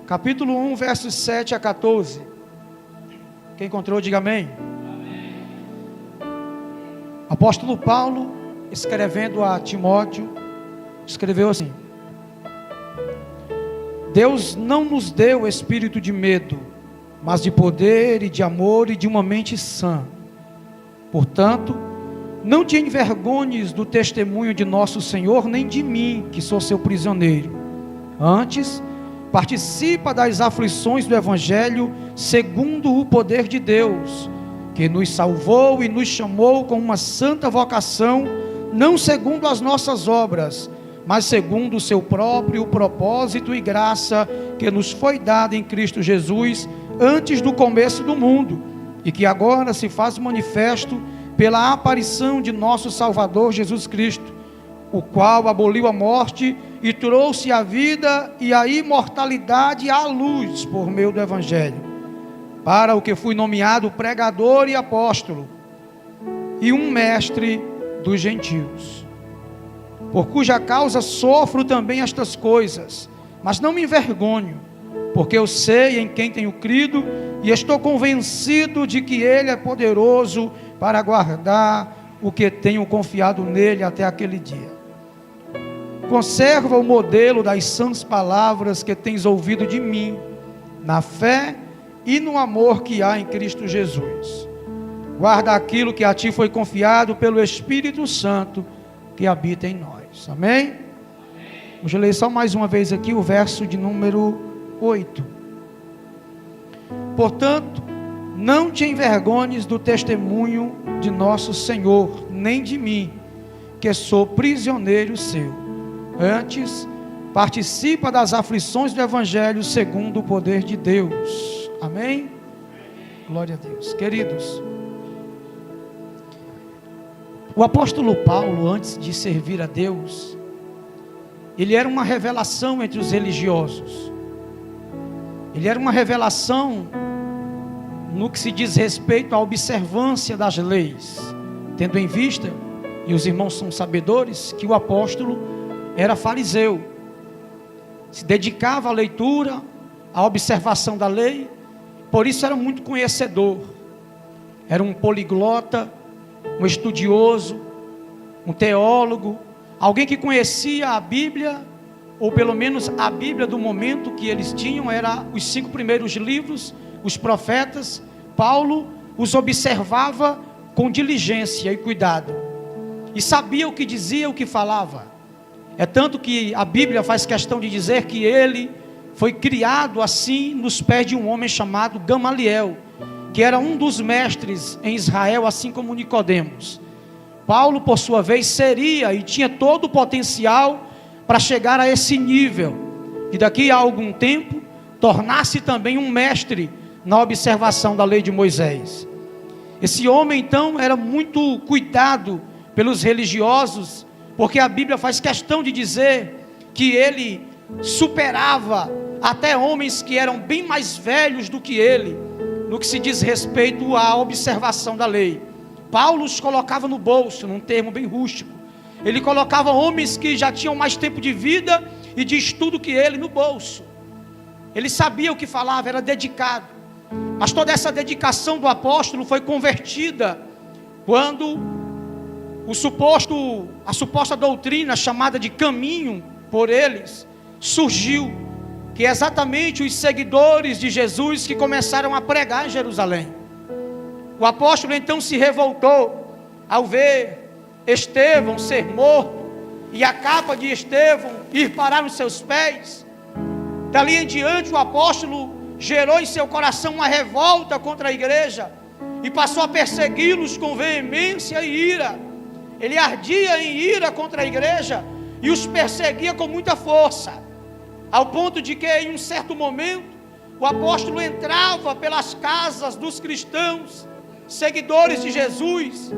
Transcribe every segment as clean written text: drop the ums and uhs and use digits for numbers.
capítulo 1, versos 7 a 14. Quem encontrou, diga amém. Amém. Apóstolo Paulo, escrevendo a Timóteo, escreveu assim: Deus não nos deu espírito de medo, mas de poder e de amor e de uma mente sã. Portanto, não te envergonhes do testemunho de nosso Senhor, nem de mim, que sou seu prisioneiro. Antes, participa das aflições do Evangelho, segundo o poder de Deus, que nos salvou e nos chamou com uma santa vocação, não segundo as nossas obras, mas segundo o seu próprio propósito e graça, que nos foi dada em Cristo Jesus, antes do começo do mundo, e que agora se faz manifesto pela aparição de nosso Salvador Jesus Cristo, o qual aboliu a morte e trouxe a vida e a imortalidade à luz por meio do Evangelho, para o que fui nomeado pregador e apóstolo, e um mestre dos gentios, por cuja causa sofro também estas coisas, mas não me envergonho, porque eu sei em quem tenho crido, e estou convencido de que Ele é poderoso para guardar o que tenho confiado nele até aquele dia. Conserva o modelo das sãs palavras que tens ouvido de mim, na fé e no amor que há em Cristo Jesus. Guarda aquilo que a ti foi confiado pelo Espírito Santo que habita em nós. Amém? Vamos ler só mais uma vez aqui o verso de número 8. Portanto, não te envergonhes do testemunho de nosso Senhor, nem de mim, que sou prisioneiro seu. Antes, participa das aflições do Evangelho segundo o poder de Deus. Amém? Glória a Deus. Queridos, o apóstolo Paulo, antes de servir a Deus, ele era uma revelação entre os religiosos. Ele era uma revelação no que se diz respeito à observância das leis, tendo em vista, e os irmãos são sabedores, que o apóstolo era fariseu, se dedicava à leitura, à observação da lei, por isso era muito conhecedor, era um poliglota, um estudioso, um teólogo, alguém que conhecia a Bíblia, ou pelo menos a Bíblia do momento que eles tinham, era os 5 primeiros livros, os profetas. Paulo os observava com diligência e cuidado, e sabia o que dizia, o que falava. É tanto que a Bíblia faz questão de dizer que ele foi criado assim nos pés de um homem chamado Gamaliel, que era um dos mestres em Israel, assim como Nicodemos. Paulo, por sua vez, seria e tinha todo o potencial para chegar a esse nível, e daqui a algum tempo tornar-se também um mestre na observação da lei de Moisés. Esse homem então era muito cuidado pelos religiosos, porque a Bíblia faz questão de dizer que ele superava até homens que eram bem mais velhos do que ele, no que se diz respeito à observação da lei. Paulo os colocava no bolso, num termo bem rústico. Ele colocava homens que já tinham mais tempo de vida e de estudo que ele no bolso. Ele sabia o que falava, era dedicado. Mas toda essa dedicação do apóstolo foi convertida quando a suposta doutrina chamada de caminho por eles surgiu, que é exatamente os seguidores de Jesus que começaram a pregar em Jerusalém. O apóstolo então se revoltou ao ver Estevão ser morto e a capa de Estevão ir parar nos seus pés. Dali em diante o apóstolo gerou em seu coração uma revolta contra a igreja e passou a persegui-los com veemência e ira. Ele ardia em ira contra a igreja e os perseguia com muita força, ao ponto de que em um certo momento o apóstolo entrava pelas casas dos cristãos, seguidores de Jesus,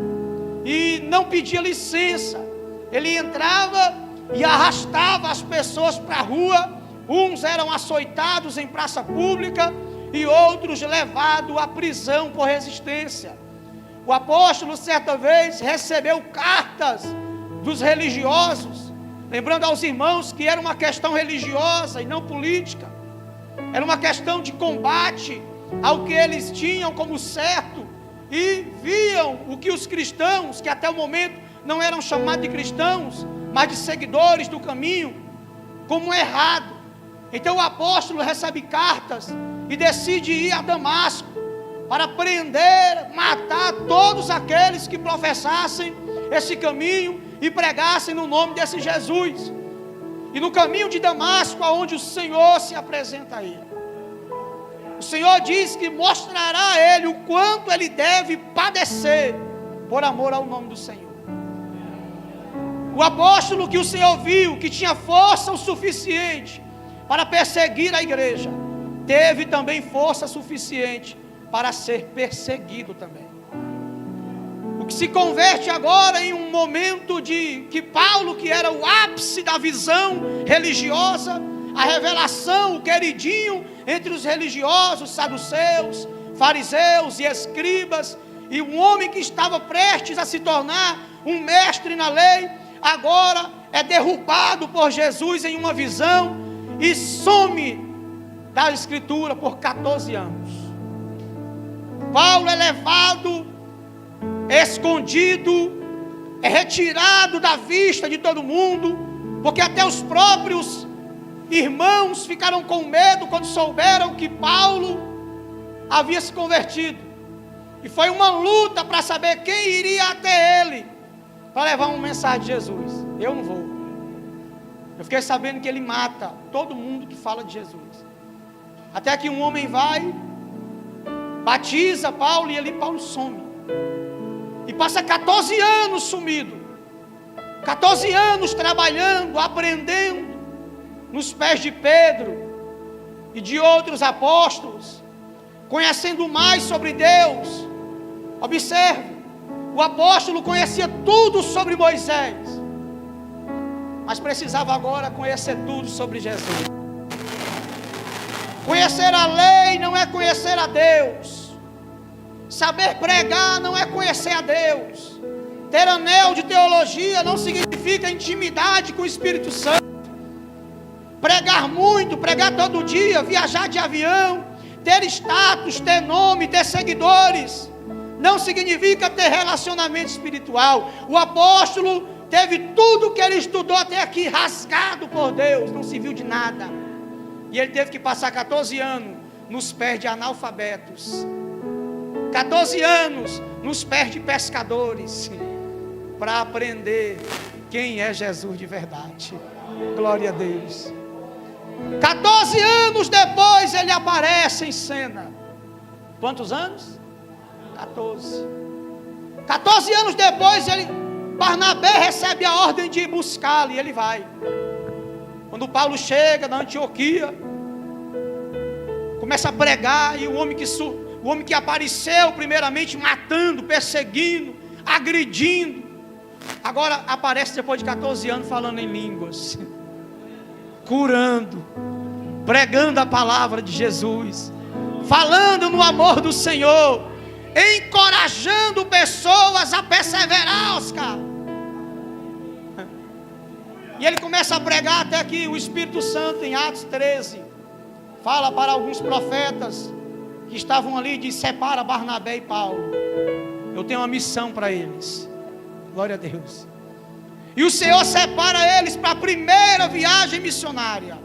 e não pedia licença. Ele entrava e arrastava as pessoas para a rua. Uns eram açoitados em praça pública e outros levados à prisão por resistência. O apóstolo certa vez recebeu cartas dos religiosos, lembrando aos irmãos que era uma questão religiosa e não política. era uma questão de combate ao que eles tinham como certo, e viam o que os cristãos, que até o momento não eram chamados de cristãos, mas de seguidores do caminho, como errado. Então o apóstolo recebe cartas e decide ir a Damasco para prender, matar todos aqueles que professassem esse caminho e pregassem no nome desse Jesus. E no caminho de Damasco, aonde o Senhor se apresenta a ele, o Senhor diz que mostrará a ele o quanto ele deve padecer por amor ao nome do Senhor. O apóstolo que o Senhor viu, que tinha força o suficiente para perseguir a igreja, teve também força suficiente para ser perseguido também. O que se converte agora em um momento de que Paulo, que era o ápice da visão religiosa, a revelação, o queridinho entre os religiosos, saduceus, fariseus e escribas, e um homem que estava prestes a se tornar um mestre na lei, agora é derrubado por Jesus em uma visão e some da escritura por 14 anos. Paulo é levado, escondido, é retirado da vista de todo mundo, porque até os próprios irmãos ficaram com medo quando souberam que Paulo havia se convertido. E foi uma luta para saber quem iria até ele para levar uma mensagem de Jesus. Eu não vou. Eu fiquei sabendo que ele mata todo mundo que fala de Jesus. Até que um homem vai, batiza Paulo, e ali Paulo some. E passa 14 anos sumido. 14 anos trabalhando, aprendendo nos pés de Pedro e de outros apóstolos, conhecendo mais sobre Deus. Observe, o apóstolo conhecia tudo sobre Moisés, mas precisava agora conhecer tudo sobre Jesus. Conhecer a lei não é conhecer a Deus. Saber pregar não é conhecer a Deus. Ter anel de teologia não significa intimidade com o Espírito Santo. Pregar muito, pregar todo dia, viajar de avião, ter status, ter nome, ter seguidores, não significa ter relacionamento espiritual. O apóstolo teve tudo que ele estudou até aqui rasgado por Deus, não se viu de nada. E ele teve que passar 14 anos nos pés de analfabetos, 14 anos nos pés de pescadores, para aprender quem é Jesus de verdade. Glória a Deus. 14 anos depois ele aparece em cena. Quantos anos? 14. 14 anos depois Barnabé recebe a ordem de ir buscá-lo, e ele vai. Quando Paulo chega na Antioquia, começa a pregar, e o homem que apareceu primeiramente matando, perseguindo, agredindo, agora aparece depois de 14 anos falando em línguas, curando, pregando a palavra de Jesus, falando no amor do Senhor, encorajando pessoas a perseverar, Oscar. E ele começa a pregar até que o Espírito Santo, em Atos 13, fala para alguns profetas que estavam ali, diz: separa Barnabé e Paulo, eu tenho uma missão para eles. Glória a Deus. E o Senhor separa eles para a primeira viagem missionária.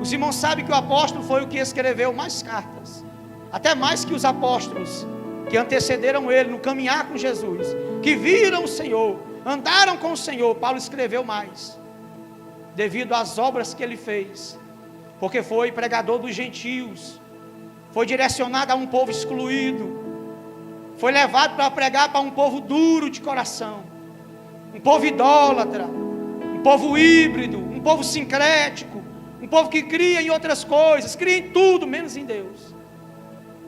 Os irmãos sabem que o apóstolo foi o que escreveu mais cartas, até mais que os apóstolos que antecederam ele no caminhar com Jesus, que viram o Senhor, andaram com o Senhor. Paulo escreveu mais, devido às obras que ele fez, porque foi pregador dos gentios, foi direcionado a um povo excluído, foi levado para pregar para um povo duro de coração, um povo idólatra, um povo híbrido, um povo sincrético, um povo que cria em outras coisas, cria em tudo menos em Deus.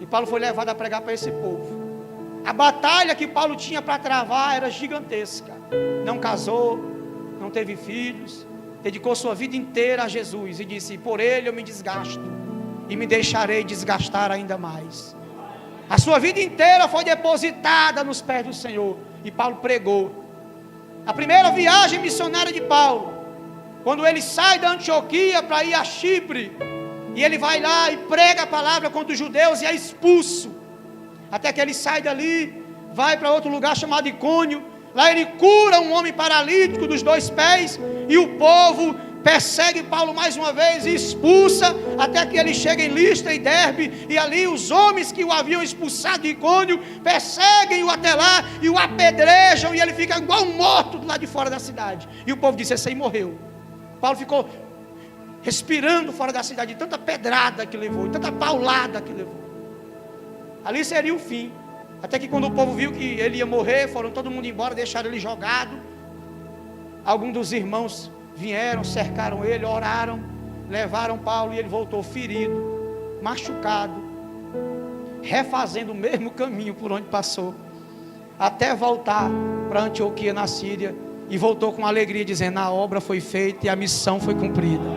E Paulo foi levado a pregar para esse povo. A batalha que Paulo tinha para travar era gigantesca. Não casou, não teve filhos, dedicou sua vida inteira a Jesus e disse: por ele eu me desgasto e me deixarei desgastar ainda mais. A sua vida inteira foi depositada nos pés do Senhor, e Paulo pregou. A primeira viagem missionária de Paulo, quando ele sai da Antioquia para ir a Chipre, E ele vai lá e prega a palavra contra os judeus e é expulso. Até que ele sai dali, vai para outro lugar chamado Icônio. Lá ele cura um homem paralítico dos 2 pés. E o povo persegue Paulo mais uma vez e expulsa, até que ele chega em Listra e Derbe, e ali os homens que o haviam expulsado de Icônio perseguem-o até lá e o apedrejam, e ele fica igual um morto do lado de fora da cidade. E o povo disse: esse aí morreu. Paulo ficou respirando fora da cidade, de tanta pedrada que levou, de tanta paulada que levou. Ali seria o fim. Até que quando o povo viu que ele ia morrer, foram todo mundo embora, deixaram ele jogado. Alguns dos irmãos vieram, cercaram ele, oraram, levaram Paulo e ele voltou ferido, machucado, refazendo o mesmo caminho por onde passou, até voltar para Antioquia na Síria, e voltou com alegria dizendo: a obra foi feita e a missão foi cumprida.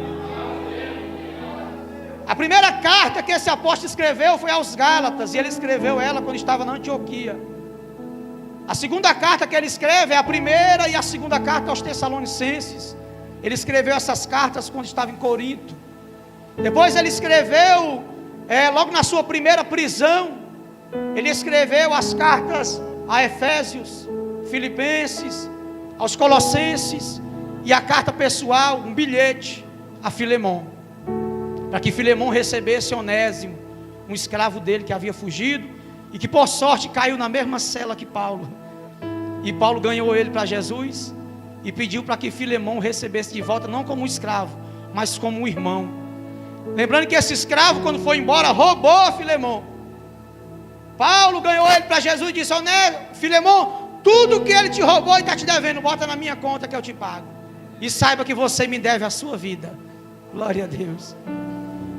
A primeira carta que esse apóstolo escreveu foi aos Gálatas, e ele escreveu ela quando estava na Antioquia. A segunda carta que ele escreve é a primeira e a segunda carta aos Tessalonicenses. Ele escreveu essas cartas quando estava em Corinto. Depois ele escreveu, logo na sua primeira prisão, ele escreveu as cartas a Efésios, Filipenses, aos Colossenses, e a carta pessoal, um bilhete a Filemon, para que Filemon recebesse Onésimo, um escravo dele que havia fugido, e que por sorte caiu na mesma cela que Paulo. E Paulo ganhou ele para Jesus, e pediu para que Filemon recebesse de volta, não como um escravo, mas como um irmão. Lembrando que esse escravo, quando foi embora, roubou Filemon. Paulo ganhou ele para Jesus e disse: Filemon, tudo que ele te roubou e está te devendo, bota na minha conta que eu te pago. E saiba que você me deve a sua vida. Glória a Deus.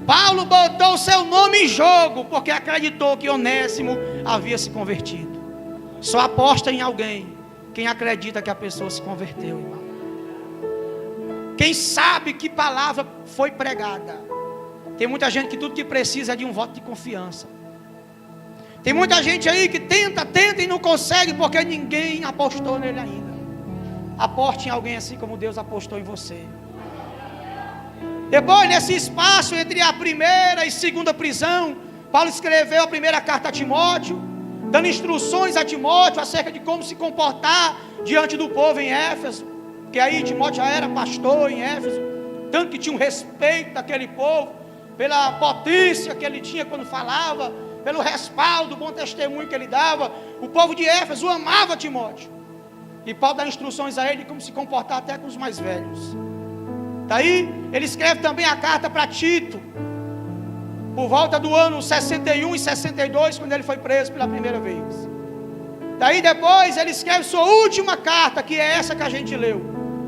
Paulo botou o seu nome em jogo, porque acreditou que Onésimo havia se convertido. Só aposta em alguém quem acredita que a pessoa se converteu, irmão. Quem sabe que palavra foi pregada. Tem muita gente que tudo que precisa é de um voto de confiança. Tem muita gente aí que tenta e não consegue, porque ninguém apostou nele ainda. Aposte em alguém assim como Deus apostou em você. Depois, nesse espaço entre a primeira e segunda prisão, Paulo escreveu a primeira carta a Timóteo, dando instruções a Timóteo acerca de como se comportar diante do povo em Éfeso, que aí Timóteo já era pastor em Éfeso, tanto que tinha um respeito daquele povo, pela potência que ele tinha quando falava, pelo respaldo, bom testemunho que ele dava. O povo de Éfeso amava Timóteo, e Paulo dá instruções a ele de como se comportar até com os mais velhos. Daí ele escreve também a carta para Tito, por volta do ano 61 e 62, quando ele foi preso pela primeira vez. Daí depois ele escreve sua última carta, que é essa que a gente leu,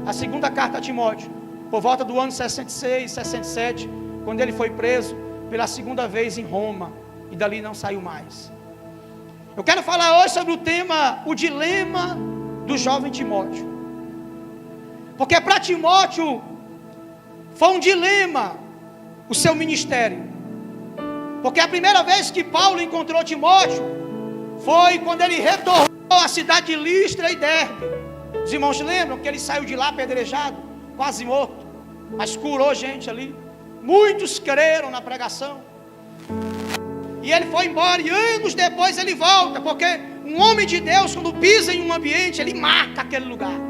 a segunda carta a Timóteo, por volta do ano 66, 67, quando ele foi preso pela segunda vez em Roma, e dali não saiu mais. Eu quero falar hoje sobre o tema, o dilema do jovem Timóteo, porque para Timóteo foi um dilema o seu ministério. Porque a primeira vez que Paulo encontrou Timóteo foi quando ele retornou à cidade de Listra e Derbe. Os irmãos lembram que ele saiu de lá apedrejado, quase morto, mas curou gente ali. Muitos creram na pregação. E ele foi embora, e anos depois ele volta, porque um homem de Deus, quando pisa em um ambiente, ele marca aquele lugar.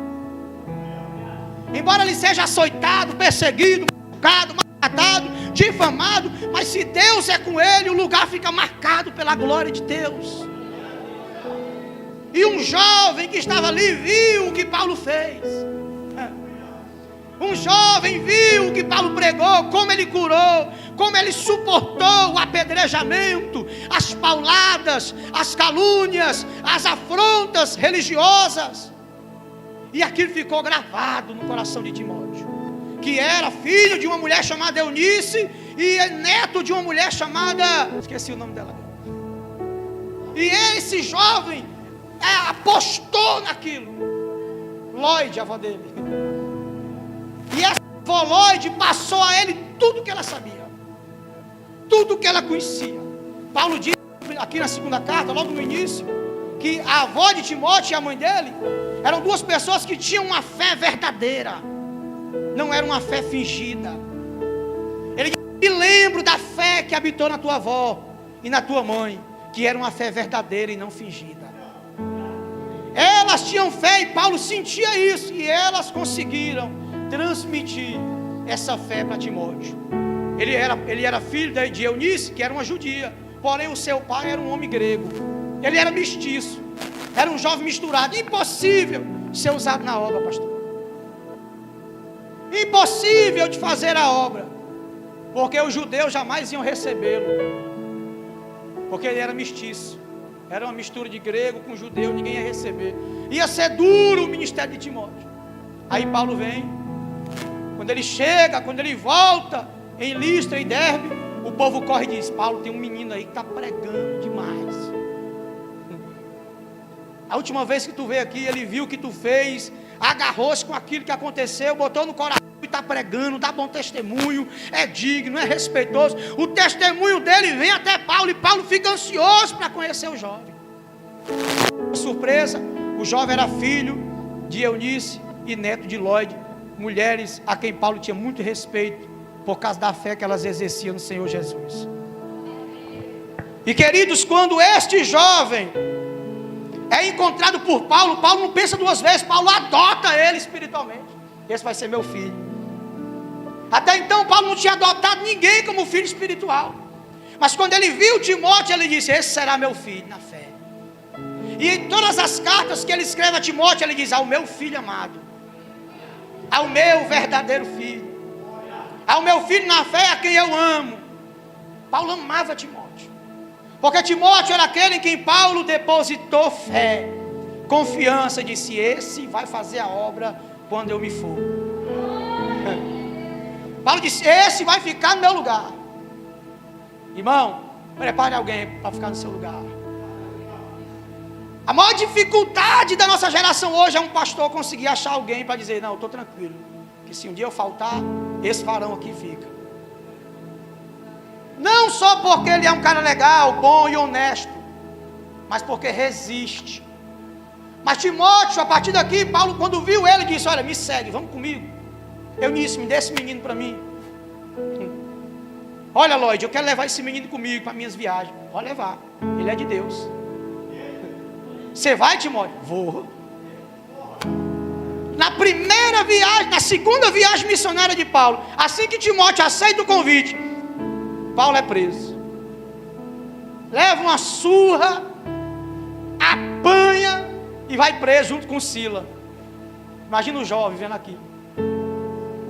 Embora ele seja açoitado, perseguido, machucado, maltratado, difamado, mas se Deus é com ele, o lugar fica marcado pela glória de Deus. E um jovem que estava ali viu o que Paulo fez. Um jovem viu o que Paulo pregou, como ele curou, como ele suportou o apedrejamento, as pauladas, as calúnias, as afrontas religiosas. E aquilo ficou gravado no coração de Timóteo, que era filho de uma mulher chamada Eunice e neto de uma mulher chamada, esqueci o nome dela. E esse jovem apostou naquilo. Lloyd, a avó dele. E essa avó Lloyd passou a ele tudo que ela sabia, tudo que ela conhecia. Paulo diz aqui na segunda carta, logo no início, que a avó de Timóteo e a mãe dele eram duas pessoas que tinham uma fé verdadeira, não era uma fé fingida. Ele diz e lembro da fé que habitou na tua avó e na tua mãe, que era uma fé verdadeira e não fingida. Elas tinham fé e Paulo sentia isso, e elas conseguiram transmitir essa fé para Timóteo. Ele era filho de Eunice, que era uma judia, porém o seu pai era um homem grego. Ele era mestiço, era um jovem misturado. Impossível ser usado na obra, pastor. Impossível de fazer a obra, porque os judeus jamais iam recebê-lo, porque ele era mestiço. Era uma mistura de grego com judeu, ninguém ia receber. Ia ser duro o ministério de Timóteo. Aí Paulo vem. Quando ele chega, quando ele volta em Listra e Derbe, o povo corre e diz: Paulo, tem um menino aí que está pregando demais. A última vez que tu veio aqui, ele viu o que tu fez, agarrou-se com aquilo que aconteceu, botou no coração e está pregando, dá bom testemunho, é digno, é respeitoso. O testemunho dele vem até Paulo, e Paulo fica ansioso para conhecer o jovem. Surpresa, o jovem era filho de Eunice e neto de Lóide, mulheres a quem Paulo tinha muito respeito, por causa da fé que elas exerciam no Senhor Jesus. E queridos, quando este jovem é encontrado por Paulo, Paulo não pensa duas vezes, Paulo adota ele espiritualmente. Esse vai ser meu filho. Até então Paulo não tinha adotado ninguém como filho espiritual, mas quando ele viu Timóteo, ele disse: esse será meu filho na fé. E em todas as cartas que ele escreve a Timóteo, ele diz: ao meu filho amado, ao meu verdadeiro filho, ao meu filho na fé, a quem eu amo. Paulo amava Timóteo, porque Timóteo era aquele em quem Paulo depositou fé, confiança, e disse: esse vai fazer a obra quando eu me for. Paulo disse: esse vai ficar no meu lugar. Irmão, prepare alguém para ficar no seu lugar. A maior dificuldade da nossa geração hoje é um pastor conseguir achar alguém para dizer: não, eu estou tranquilo, que se um dia eu faltar, esse varão aqui fica. Não só porque ele é um cara legal, bom e honesto, mas porque resiste. Mas Timóteo, a partir daqui, Paulo, quando viu ele, disse: olha, me segue, vamos comigo. Eunice, me dê esse menino para mim. Olha, Lóide, eu quero levar esse menino comigo para minhas viagens. Pode levar, ele é de Deus. Você vai, Timóteo? Vou. Na primeira viagem, na segunda viagem missionária de Paulo, assim que Timóteo aceita o convite, Paulo é preso. Leva uma surra, apanha e vai preso junto com Sila. Imagina o jovem vendo aqui.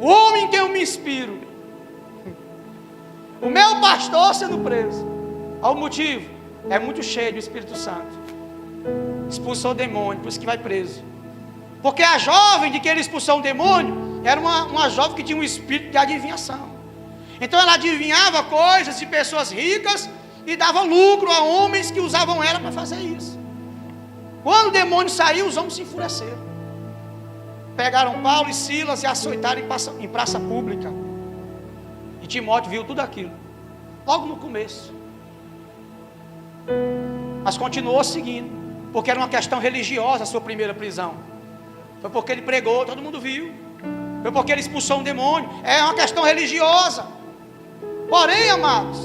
O homem em quem eu me inspiro, o meu pastor sendo preso. Ao motivo, é muito cheio do Espírito Santo, expulsou o demônio, por isso que vai preso. Porque a jovem de que ele expulsou o demônio era uma jovem que tinha um espírito de adivinhação. Então ela adivinhava coisas de pessoas ricas e dava lucro a homens que usavam ela para fazer isso. Quando o demônio saiu, os homens se enfureceram. Pegaram Paulo e Silas e açoitaram em praça pública. E Timóteo viu tudo aquilo, logo no começo. Mas continuou seguindo, porque era uma questão religiosa a sua primeira prisão. Foi porque ele pregou, todo mundo viu. Foi porque ele expulsou um demônio. É uma questão religiosa. Porém, amados,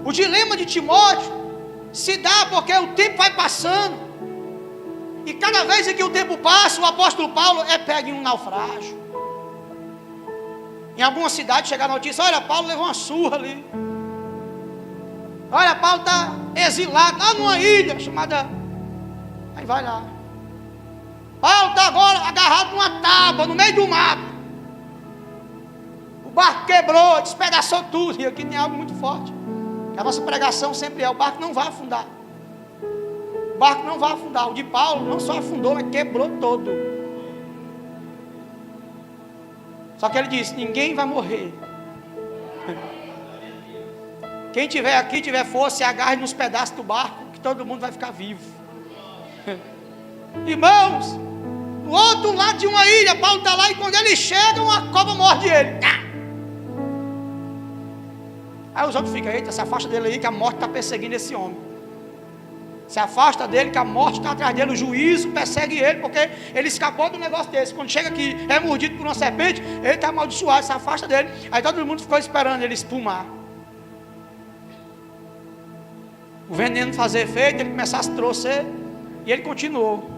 o dilema de Timóteo se dá porque o tempo vai passando. E cada vez em que o tempo passa, o apóstolo Paulo é pego em um naufrágio. Em alguma cidade chega a notícia: olha, Paulo levou uma surra ali. Olha, Paulo está exilado lá numa ilha chamada... Aí vai lá. Paulo está agora agarrado numa tábua no meio do mato. O barco quebrou, despedaçou tudo. E aqui tem algo muito forte. A nossa pregação sempre é: o barco não vai afundar. O barco não vai afundar. O de Paulo não só afundou, mas quebrou todo. Só que ele disse: ninguém vai morrer. Quem tiver aqui, tiver força, se agarre nos pedaços do barco, que todo mundo vai ficar vivo. Irmãos, do outro lado de uma ilha, Paulo está lá, e quando ele chega, uma cobra morde ele. Aí os outros ficam: eita, se afasta dele aí, que a morte está perseguindo esse homem. Se afasta dele, que a morte está atrás dele, o juízo persegue ele, porque ele escapou do negócio desse. Quando chega aqui, é mordido por uma serpente, ele está amaldiçoado, se afasta dele. Aí todo mundo ficou esperando ele espumar. O veneno fazer efeito, ele começasse a trouxer, e ele continuou.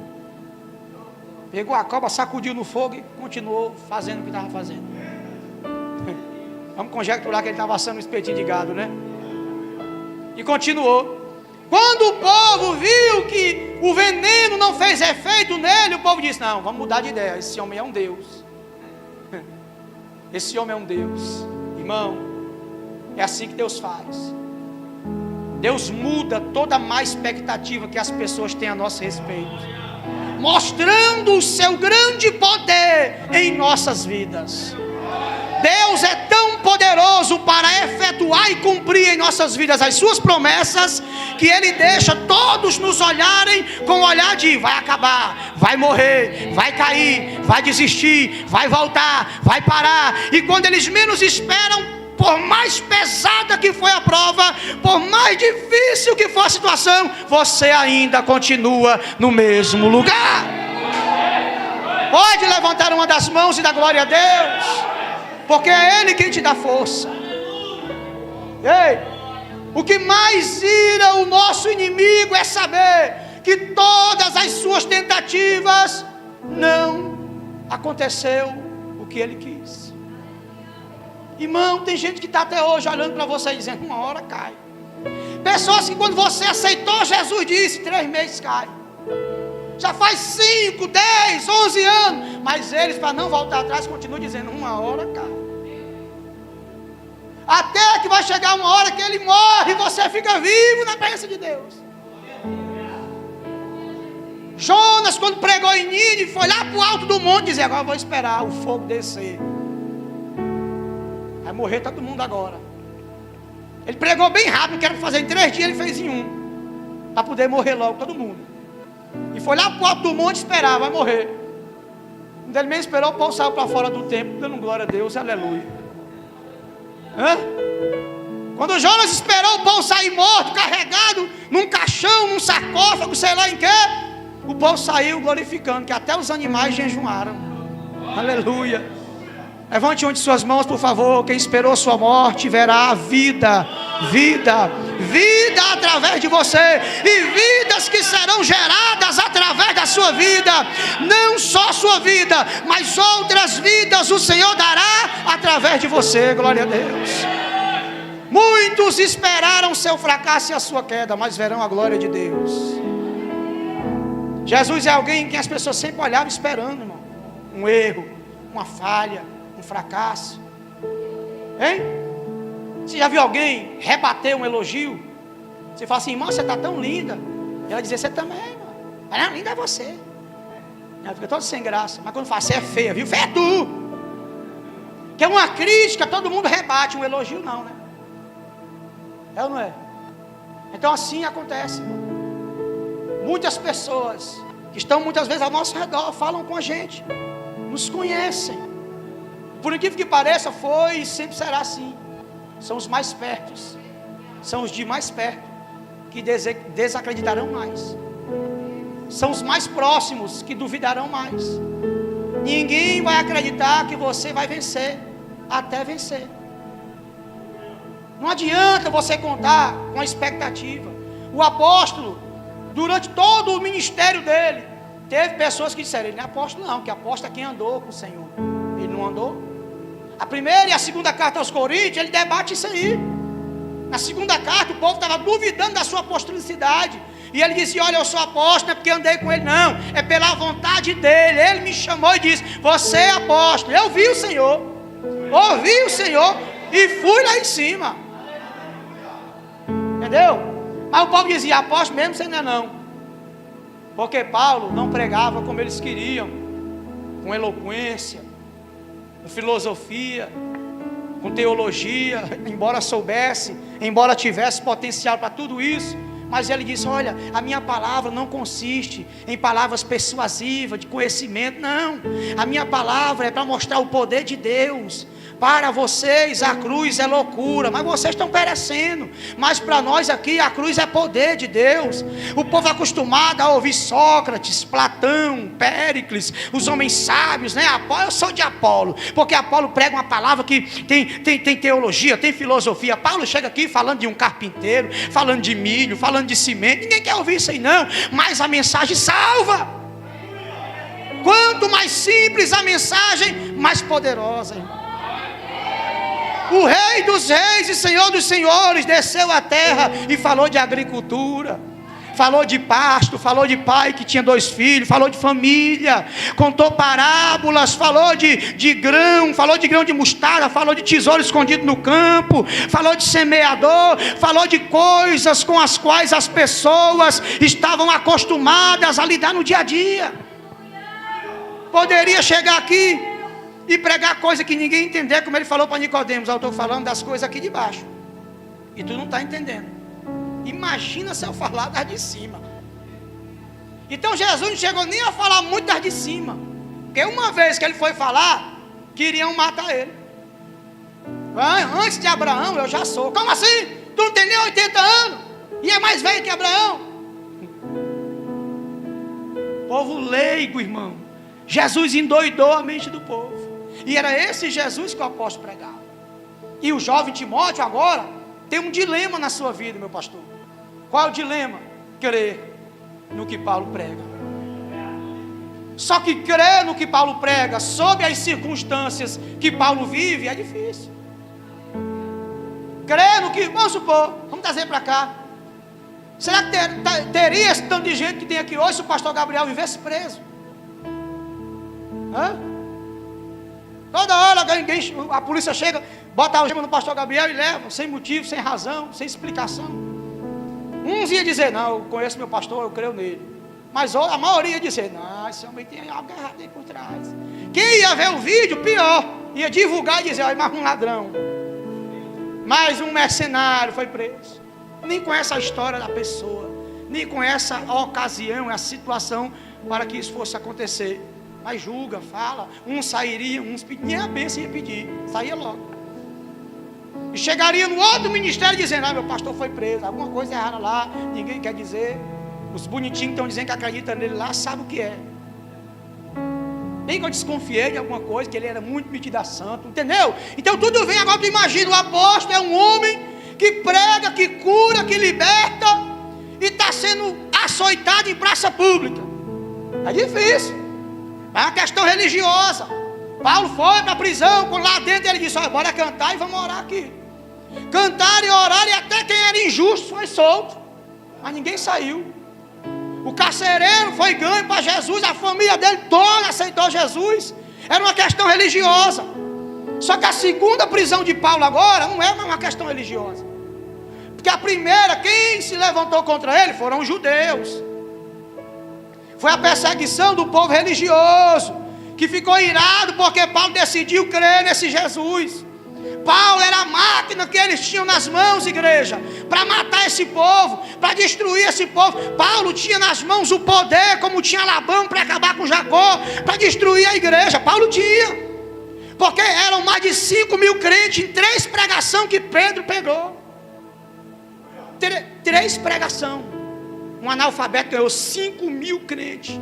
Pegou a cobra, sacudiu no fogo e continuou fazendo o que estava fazendo. Vamos conjecturar que ele estava assando um espetinho de gado, né? E continuou. Quando o povo viu que o veneno não fez efeito nele, o povo disse: não, vamos mudar de ideia, esse homem é um Deus. Esse homem é um Deus. Irmão, é assim que Deus faz. Deus muda toda a má expectativa que as pessoas têm a nosso respeito, mostrando o seu grande poder em nossas vidas. Deus é tão poderoso para efetuar e cumprir em nossas vidas as suas promessas, que Ele deixa todos nos olharem com o olhar de: vai acabar, vai morrer, vai cair, vai desistir, vai voltar, vai parar. E quando eles menos esperam, por mais pesada que foi a prova, por mais difícil que for a situação, você ainda continua no mesmo lugar. Pode levantar uma das mãos e dar glória a Deus, porque é Ele quem te dá força. Ei, o que mais ira o nosso inimigo é saber que todas as suas tentativas não aconteceu o que ele quis. Irmão, tem gente que está até hoje olhando para você e dizendo: uma hora cai. Pessoas que quando você aceitou Jesus disse: 3 meses cai. Já faz 5, 10, 11 anos, mas eles, para não voltar atrás, continuam dizendo: uma hora cai. Até que vai chegar uma hora que ele morre e você fica vivo na presença de Deus. Jonas, quando pregou em Nínive, foi lá para o alto do monte dizer: agora eu vou esperar o fogo descer. Vai morrer todo mundo agora. Ele pregou bem rápido, que era para fazer em 3 dias, ele fez em 1, para poder morrer logo todo mundo. E foi lá para o alto do monte esperar: vai morrer. Quando ele mesmo esperou, o povo saiu para fora do templo, dando glória a Deus, aleluia. Quando Jonas esperou o povo sair morto, carregado num caixão, num sarcófago, sei lá em que, o povo saiu glorificando, que até os animais jejuaram. Aleluia. Levante uma de suas mãos, por favor. Quem esperou sua morte verá a vida, vida, vida através de você, e vidas que serão geradas através da sua vida. Não só sua vida, mas outras vidas o Senhor dará através de você. Glória a Deus. Muitos esperaram seu fracasso e a sua queda, mas verão a glória de Deus. Jesus é alguém em quem as pessoas sempre olhavam esperando, irmão. Um erro, uma falha, um fracasso. Hein? Você já viu alguém rebater um elogio? Você fala assim: irmão, você está tão linda. E ela diz: você também, irmão. Mas não, linda é você. Ela fica toda sem graça. Mas quando fala: você é feia, viu? Feia é tu. Que é uma crítica, todo mundo rebate. Um elogio não, né? É ou não é? Então assim acontece, irmão. Muitas pessoas que estão muitas vezes ao nosso redor falam com a gente, nos conhecem. Por incrível que pareça, foi e sempre será assim. São os mais pertos, são os de mais perto que desacreditarão mais. São os mais próximos que duvidarão mais. Ninguém vai acreditar que você vai vencer até vencer. Não adianta você contar com a expectativa. O apóstolo, durante todo o ministério dele, teve pessoas que disseram: ele não é apóstolo não, que apóstolo é quem andou com o Senhor. Ele não andou. A primeira e a segunda carta aos Coríntios, ele debate isso aí. Na segunda carta, o povo estava duvidando da sua apostolicidade, e ele dizia: olha, eu sou apóstolo, não é porque andei com ele não, é pela vontade dele. Ele me chamou e disse: você é apóstolo. Eu vi o Senhor, ouvi o Senhor e fui lá em cima. Entendeu? Mas o povo dizia: apóstolo mesmo você não é não. Porque Paulo não pregava como eles queriam, com eloquência, com filosofia, com teologia, embora soubesse, embora tivesse potencial para tudo isso. Mas ele disse: olha, a minha palavra não consiste em palavras persuasivas, de conhecimento, não. A minha palavra é para mostrar o poder de Deus, Para vocês a cruz é loucura, mas vocês estão perecendo. Mas para nós aqui a cruz é poder de Deus. O povo acostumado a ouvir Sócrates, Platão, Péricles, os homens sábios, né? Eu sou de Apolo, porque Apolo prega uma palavra que tem teologia, tem filosofia. Paulo chega aqui falando de um carpinteiro, falando de milho, falando de cimento. Ninguém quer ouvir isso aí não, mas a mensagem salva. Quanto mais simples a mensagem, mais poderosa, irmão. O Rei dos Reis e Senhor dos Senhores desceu à terra e falou de agricultura, falou de pasto, falou de pai que tinha 2 filhos, falou de família, contou parábolas, falou de grão, falou de grão de mostarda, falou de tesouro escondido no campo, falou de semeador, falou de coisas com as quais as pessoas estavam acostumadas a lidar no dia a dia. Poderia chegar aqui e pregar coisa que ninguém entender, como ele falou para Nicodemos. Eu estou falando das coisas aqui de baixo e tu não está entendendo. Imagina se eu falar das de cima. Então Jesus não chegou nem a falar muito das de cima, porque uma vez que ele foi falar, queriam matar ele. Antes de Abraão eu já sou. Como assim? Tu não tem nem 80 anos e é mais velho que Abraão? Povo leigo, irmão. Jesus endoidou a mente do povo. E era esse Jesus que o apóstolo pregava. E o jovem Timóteo agora tem um dilema na sua vida, meu pastor. Qual é o dilema? Crer no que Paulo prega. Só que crer no que Paulo prega, sob as circunstâncias que Paulo vive, é difícil. Crer no que, vamos supor, vamos trazer para cá. Será que teria esse tanto de gente que tem aqui hoje se o pastor Gabriel vivesse preso? Toda hora a polícia chega, bota a algema no pastor Gabriel e leva, sem motivo, sem razão, sem explicação. Uns iam dizer, não, eu conheço meu pastor, eu creio nele. Mas a maioria ia dizer, não, esse homem tem algo errado aí por trás. Quem ia ver o vídeo, pior, ia divulgar e dizer, olha, mais um ladrão, mais um mercenário foi preso. Nem conhece a história da pessoa, nem conhece a ocasião, a situação para que isso fosse acontecer. Mas julga, fala, uns sairiam, uns pediam, nem a bênção ia pedir, saía logo. E chegaria no outro ministério dizendo, meu pastor foi preso, alguma coisa errada lá, ninguém quer dizer. Os bonitinhos que estão dizendo que acreditam nele lá, sabem o que é. Bem que eu desconfiei de alguma coisa, que ele era muito metido a santo, entendeu? Então tudo vem, agora tu imagina, o apóstolo é um homem que prega, que cura, que liberta, e está sendo açoitado em praça pública. É difícil. É uma questão religiosa. Paulo foi para a prisão, por lá dentro ele disse, olha, bora cantar e vamos orar aqui. Cantaram e oraram, e até quem era injusto foi solto, mas ninguém saiu. O carcereiro foi ganho para Jesus, a família dele toda aceitou Jesus. Era uma questão religiosa. Só que a segunda prisão de Paulo agora não é uma questão religiosa, porque a primeira, quem se levantou contra ele foram os judeus. Foi a perseguição do povo religioso, que ficou irado porque Paulo decidiu crer nesse Jesus. Paulo era a máquina que eles tinham nas mãos, igreja, para matar esse povo, para destruir esse povo. Paulo tinha nas mãos o poder, como tinha Labão para acabar com Jacó, para destruir a igreja. Paulo tinha, porque eram mais de 5.000 crentes em 3 pregações que Pedro pegou. 3 pregações. Um analfabeto ganhou 5.000 crentes.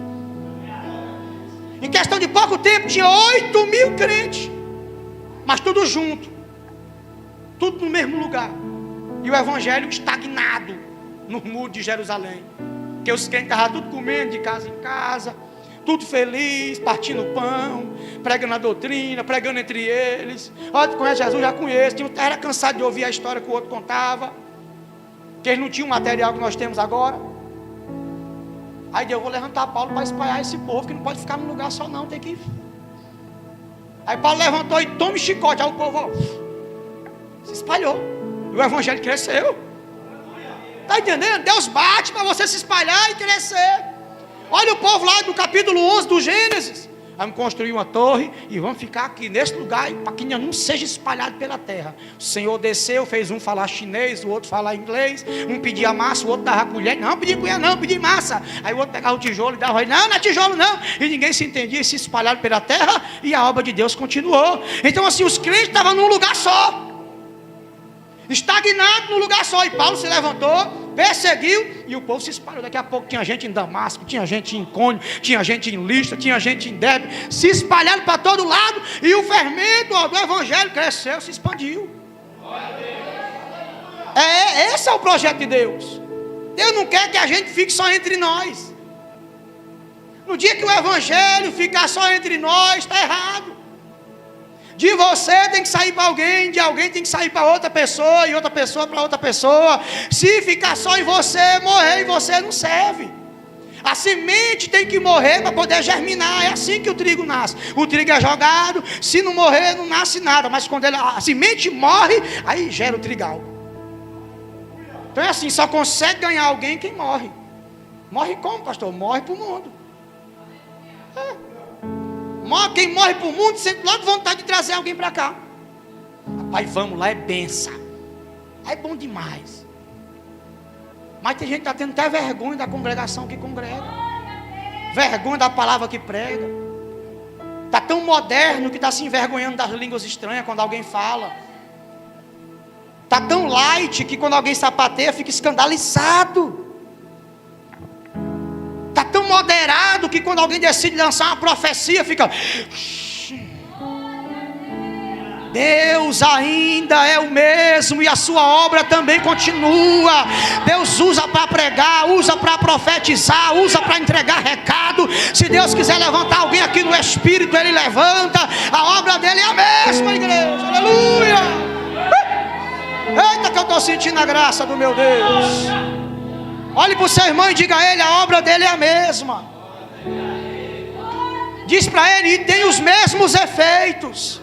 Em questão de pouco tempo tinha 8.000 crentes, mas tudo junto, tudo no mesmo lugar. E o evangelho estagnado no muro de Jerusalém, que os crentes estavam tudo comendo de casa em casa, tudo feliz, partindo pão, pregando a doutrina, pregando entre eles. Olha, tu conhece Jesus? Já conheço. Era cansado de ouvir a história que o outro contava, que eles não tinham o material que nós temos agora. Aí eu vou levantar Paulo para espalhar esse povo, que não pode ficar num lugar só não, tem que ir. Aí Paulo levantou e toma chicote, aí o povo se espalhou, e o evangelho cresceu. Está entendendo? Deus bate para você se espalhar e crescer. Olha o povo lá do capítulo 11 do Gênesis, Vamos construir uma torre e vamos ficar aqui nesse lugar para que não seja espalhado pela terra. O Senhor desceu, fez um falar chinês, o outro falar inglês, um pedia massa, o outro dava colher. Não, pedi colher não, pedi massa. Aí o outro pegava o tijolo e dava, não é tijolo não. E ninguém se entendia, e se espalharam pela terra e a obra de Deus continuou. Então assim, os crentes estavam num lugar só, estagnado num lugar só. E Paulo se levantou, perseguiu, e o povo se espalhou. Daqui a pouco tinha gente em Damasco, tinha gente em Icônio, tinha gente em Listra, tinha gente em Derbe, se espalharam para todo lado, e o fermento do evangelho cresceu, se expandiu. Esse é o projeto de Deus. Deus não quer que a gente fique só entre nós. No dia que o evangelho ficar só entre nós, está errado. De você tem que sair para alguém, de alguém tem que sair para outra pessoa, e outra pessoa para outra pessoa. Se ficar só em você, morrer em você não serve. A semente tem que morrer para poder germinar. É assim que o trigo nasce. O trigo é jogado, se não morrer não nasce nada. Mas quando a semente morre, aí gera o trigal. Então é assim, só consegue ganhar alguém quem morre. Morre como, pastor? Morre para o mundo. Quem morre para o mundo sente logo vontade de trazer alguém para cá. Rapaz, vamos lá, é benção. É bom demais. Mas tem gente que está tendo até vergonha da congregação que congrega, vergonha da palavra que prega. Está tão moderno que está se envergonhando das línguas estranhas quando alguém fala. Está tão light que quando alguém sapateia fica escandalizado. Está tão moderado que quando alguém decide lançar uma profecia fica... Deus ainda é o mesmo e a sua obra também continua. Deus usa para pregar, usa para profetizar, usa para entregar recado. Se Deus quiser levantar alguém aqui no Espírito, Ele levanta. A obra dele é a mesma, igreja. Aleluia! Eita, que eu estou sentindo a graça do meu Deus. Olhe para o seu irmão e diga a ele: a obra dele é a mesma. Diz para ele: e tem os mesmos efeitos.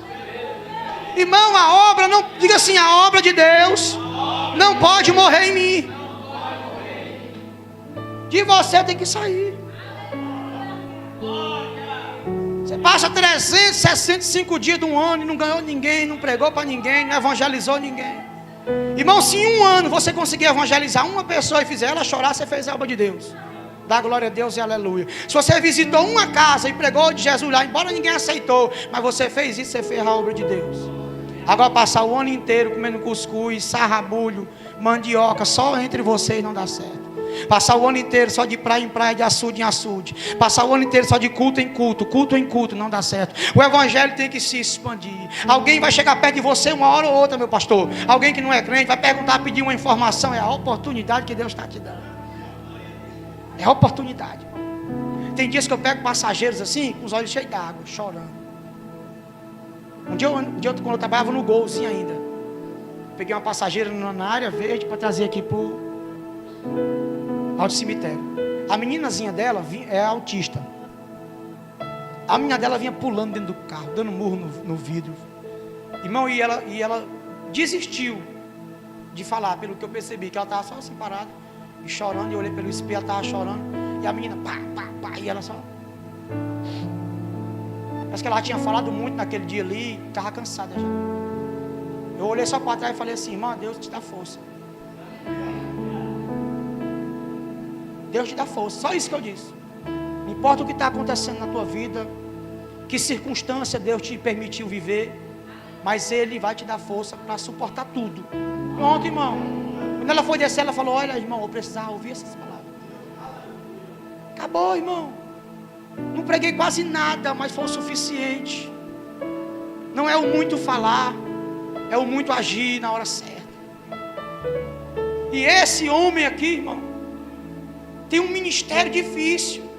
Irmão, a obra, não diga assim, a obra de Deus não pode morrer em mim. De você tem que sair. Você passa 365 dias de um ano e não ganhou ninguém, não pregou para ninguém, não evangelizou ninguém. Irmão, se em um ano você conseguir evangelizar uma pessoa e fizer ela chorar, você fez a obra de Deus. Dá glória a Deus e aleluia. Se você visitou uma casa e pregou de Jesus lá, embora ninguém aceitou, mas você fez isso, você fez a obra de Deus. Agora passar o ano inteiro comendo cuscuz, sarrabulho, mandioca, só entre vocês não dá certo. Passar o ano inteiro só de praia em praia, de açude em açude. Passar o ano inteiro só de culto em culto, culto em culto, não dá certo. O evangelho tem que se expandir. Alguém vai chegar perto de você uma hora ou outra, meu pastor. Alguém que não é crente vai perguntar, pedir uma informação. É a oportunidade que Deus está te dando. É a oportunidade. Tem dias que eu pego passageiros assim, com os olhos cheios d'água, chorando. Um dia quando eu trabalhava no Golzinho ainda, peguei uma passageira na área verde para trazer aqui ao cemitério. A meninazinha dela é autista. A menina dela vinha pulando dentro do carro, dando murro no vidro. Irmão, e ela desistiu de falar, pelo que eu percebi, que ela estava só assim parada e chorando. E eu olhei pelo espelho, ela estava chorando. E a menina, pá, e ela só... Parece que ela tinha falado muito naquele dia ali e estava cansada já. Eu olhei só para trás e falei assim: irmão, Deus te dá força. Deus te dá força, só isso que eu disse. Não importa o que está acontecendo na tua vida, que circunstância Deus te permitiu viver, mas Ele vai te dar força para suportar tudo. Pronto, irmão. Quando ela foi descer, ela falou: olha, irmão, eu precisava ouvir essas palavras. Acabou, irmão. Não preguei quase nada, mas foi o suficiente. Não é o muito falar, é o muito agir na hora certa. E esse homem aqui, irmão, tem um ministério difícil,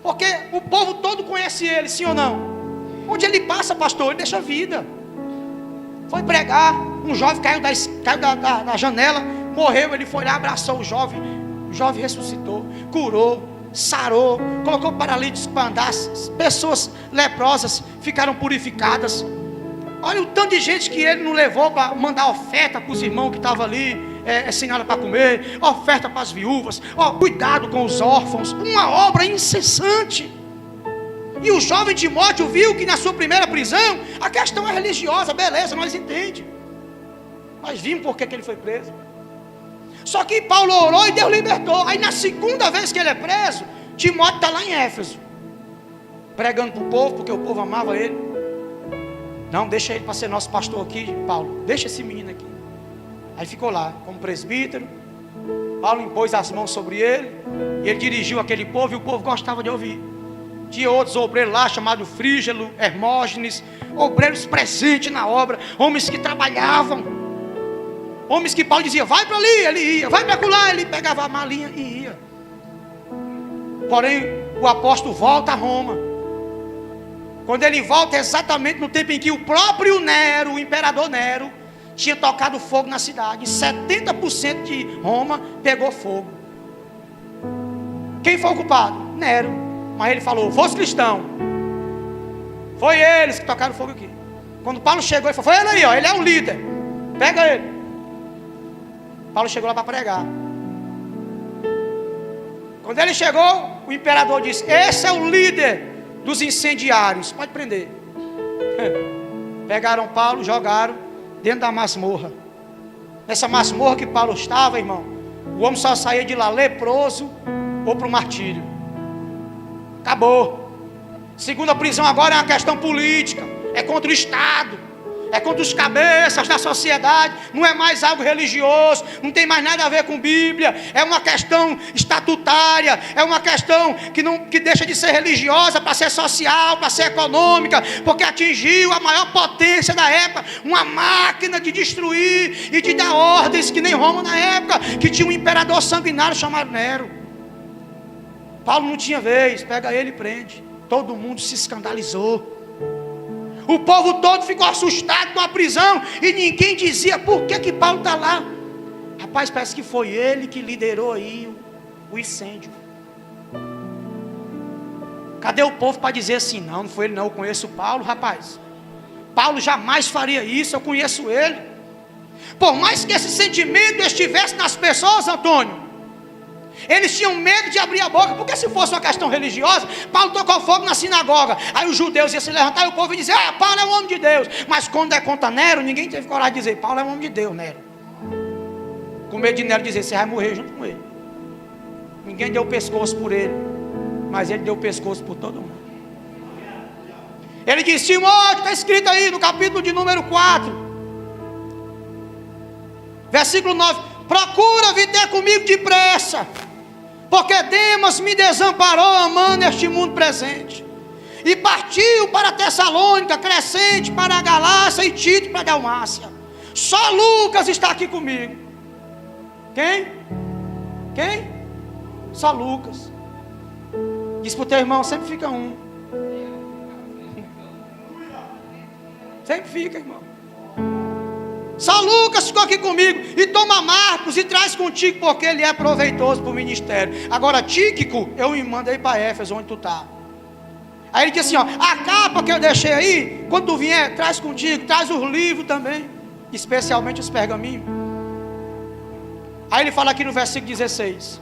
porque o povo todo conhece ele, sim ou não? Onde ele passa, pastor, ele deixa a vida. Foi pregar, um jovem caiu da janela, morreu, ele foi lá, abraçou o jovem ressuscitou, curou, sarou, colocou paralíticos para andar, pessoas leprosas ficaram purificadas. Olha o tanto de gente que ele não levou para mandar oferta para os irmãos que estavam ali, sem nada para comer, oferta para as viúvas, cuidado com os órfãos, uma obra incessante. E o jovem Timóteo viu que na sua primeira prisão, a questão é religiosa, beleza, nós entendemos. Nós vimos por que ele foi preso. Só que Paulo orou e Deus libertou. Aí na segunda vez que ele é preso, Timóteo está lá em Éfeso, pregando para o povo, porque o povo amava ele. Não, deixa ele para ser nosso pastor aqui, Paulo. Deixa esse menino aqui. Aí ficou lá, como presbítero. Paulo impôs as mãos sobre ele, e ele dirigiu aquele povo, e o povo gostava de ouvir. Tinha outros obreiros lá, chamados Frígelo, Hermógenes, obreiros presentes na obra, homens que trabalhavam, homens que Paulo dizia, vai para ali, ele ia, vai para lá, ele pegava a malinha e ia. Porém, o apóstolo volta a Roma. Quando ele volta, exatamente no tempo em que o próprio Nero, o imperador Nero, tinha tocado fogo na cidade. 70% de Roma pegou fogo. Quem foi o culpado? Nero. Mas ele falou, fosse cristão. Foi eles que tocaram fogo aqui. Quando Paulo chegou, ele falou, foi ele aí, ó, ele é um líder. Pega ele. Paulo chegou lá para pregar. Quando ele chegou, o imperador disse, esse é o líder dos incendiários, pode prender. Pegaram Paulo, jogaram dentro da masmorra. Nessa masmorra que Paulo estava, irmão, o homem só saía de lá leproso ou para o martírio. Acabou. Segunda prisão agora é uma questão política, é contra o Estado, é contra os cabeças da sociedade, não é mais algo religioso, não tem mais nada a ver com Bíblia, é uma questão estatutária, é uma questão que deixa de ser religiosa para ser social, para ser econômica, porque atingiu a maior potência da época, uma máquina de destruir e de dar ordens, que nem Roma na época, que tinha um imperador sanguinário chamado Nero. Paulo não tinha vez, pega ele e prende. Todo mundo se escandalizou. O povo todo ficou assustado com a prisão, e ninguém dizia por que Paulo está lá. Rapaz, parece que foi ele que liderou aí o incêndio. Cadê o povo para dizer assim, não foi ele não, eu conheço Paulo, rapaz. Paulo jamais faria isso, eu conheço ele. Por mais que esse sentimento estivesse nas pessoas, Antônio, eles tinham medo de abrir a boca, porque se fosse uma questão religiosa, Paulo tocou fogo na sinagoga, aí os judeus iam se levantar e o povo ia dizer, Paulo é um homem de Deus. Mas quando é contra Nero, ninguém teve coragem de dizer, Paulo é um homem de Deus, Nero. Com medo de Nero dizer, você vai morrer junto com ele. Ninguém deu o pescoço por ele, mas ele deu o pescoço por todo mundo. Ele disse, Timóteo, está escrito aí no capítulo de número 4, versículo 9, procura vir ter comigo depressa, porque Demas me desamparou amando este mundo presente, e partiu para Tessalônica, Crescente para a Galácia, e Tito para a Dalmácia. Só Lucas está aqui comigo. Quem? Só Lucas. Diz para o teu irmão, sempre fica um. Sempre fica, irmão. Só Lucas ficou aqui comigo. E toma Marcos e traz contigo, porque ele é proveitoso para o ministério. Agora Tíquico, eu me mandei para Éfeso, onde tu está. Aí ele disse assim, a capa que eu deixei aí, quando tu vier, traz contigo, traz os livros também, especialmente os pergaminhos. Aí ele fala aqui no versículo 16,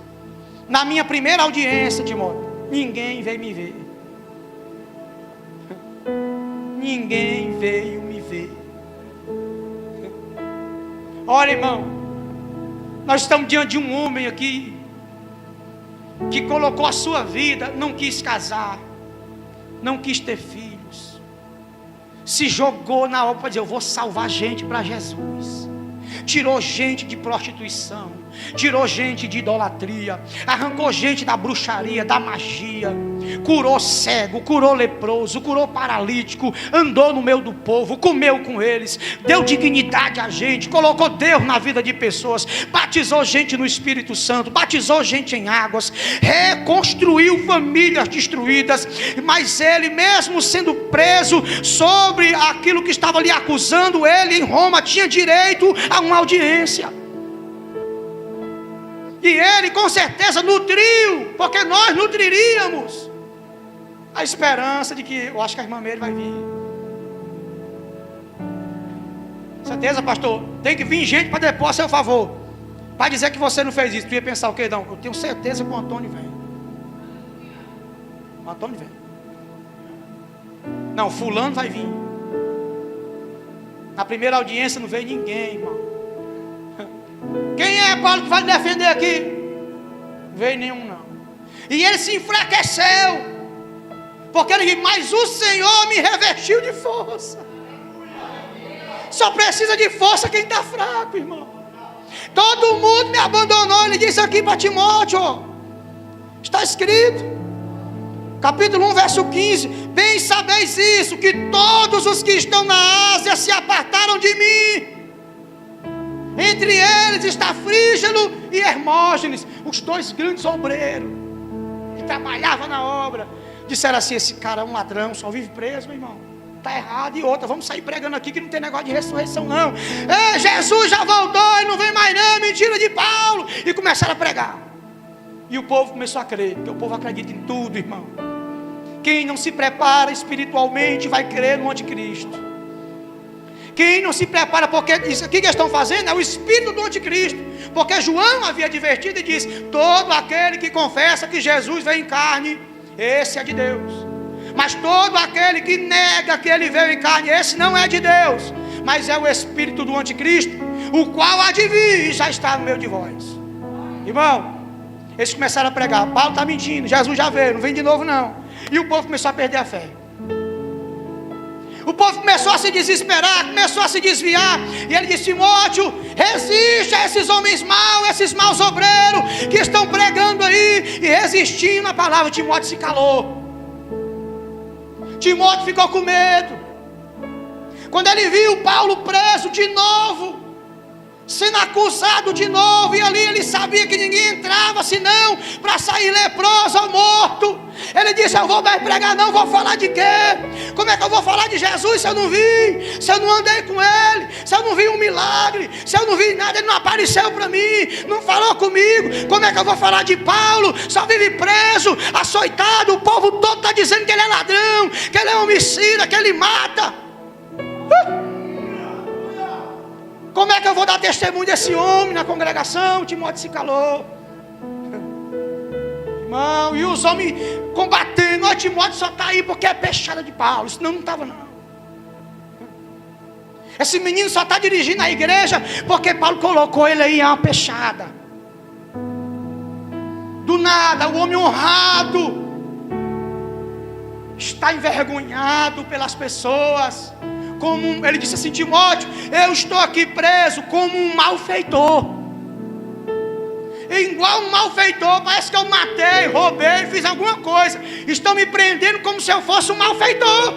na minha primeira audiência, Timóteo, ninguém veio me ver. Ninguém veio me ver. Olha, irmão, nós estamos diante de um homem aqui que colocou a sua vida, não quis casar, não quis ter filhos, se jogou na obra para dizer, eu vou salvar gente para Jesus. Tirou gente de prostituição, tirou gente de idolatria, arrancou gente da bruxaria, da magia, curou cego, curou leproso, curou paralítico, andou no meio do povo, comeu com eles, deu dignidade a gente, colocou Deus na vida de pessoas, batizou gente no Espírito Santo, batizou gente em águas, reconstruiu famílias destruídas. Mas ele, mesmo sendo preso sobre aquilo que estava lhe acusando, ele em Roma tinha direito a uma audiência. E ele com certeza nutriu, porque nós nutriríamos a esperança de que, eu acho que a irmã Meire vai vir. Certeza, pastor? Tem que vir gente para depor a seu favor, para dizer que você não fez isso. Tu ia pensar o quê? Não, eu tenho certeza que o Antônio vem. O Antônio vem. Não, fulano vai vir. Na primeira audiência não veio ninguém, irmão. Quem é, Paulo, que vai defender aqui? Não veio nenhum, não. E ele se enfraqueceu, porque ele disse: mas o Senhor me revestiu de força. Só precisa de força quem está fraco, irmão. Todo mundo me abandonou. Ele disse aqui para Timóteo, está escrito, capítulo 1, verso 15: bem sabeis isso, que todos os que estão na Ásia se apartaram de mim. Entre eles está Frígelo e Hermógenes, os dois grandes obreiros que trabalhavam na obra. Disseram assim: esse cara é um ladrão, só vive preso, meu irmão. Está errado. E outra, vamos sair pregando aqui que não tem negócio de ressurreição não. Ei, Jesus já voltou, ele não vem mais não, mentira de Paulo. E começaram a pregar. E o povo começou a crer, porque o povo acredita em tudo, irmão. Quem não se prepara espiritualmente vai crer no anticristo. Quem não se prepara, porque isso aqui que eles estão fazendo é o espírito do anticristo. Porque João havia advertido e disse: todo aquele que confessa que Jesus veio em carne, esse é de Deus. Mas todo aquele que nega que ele veio em carne, esse não é de Deus, mas é o espírito do anticristo, o qual há de vir e já está no meio de vós. Irmão, eles começaram a pregar: Paulo está mentindo, Jesus já veio, não vem de novo não. E o povo começou a perder a fé. O povo começou a se desesperar, começou a se desviar. E ele disse: Timóteo, resiste a esses homens maus, esses maus obreiros que estão pregando aí. E resistindo à palavra, Timóteo se calou. Timóteo ficou com medo. Quando ele viu Paulo preso de novo, sendo acusado de novo, e ali ele sabia que ninguém entrava senão para sair leproso ou morto. Ele disse: eu vou mais pregar não, vou falar de quê? Como é que eu vou falar de Jesus se eu não vi? Se eu não andei com ele? Se eu não vi um milagre? Se eu não vi nada, ele não apareceu para mim, não falou comigo. Como é que eu vou falar de Paulo? Só vive preso, açoitado, o povo todo está dizendo que ele é ladrão, que ele é homicida, que ele mata. Como é que eu vou dar testemunho desse homem na congregação? Timóteo se calou. Irmão, e os homens combatendo: ó, Timóteo só está aí porque é peixada de Paulo, senão não estava não. Esse menino só está dirigindo a igreja porque Paulo colocou ele aí, é uma peixada. Do nada, o homem honrado está envergonhado pelas pessoas. Como ele disse assim: Timóteo, eu estou aqui preso como um malfeitor. Igual um malfeitor, parece que eu matei, roubei, fiz alguma coisa. Estão me prendendo como se eu fosse um malfeitor.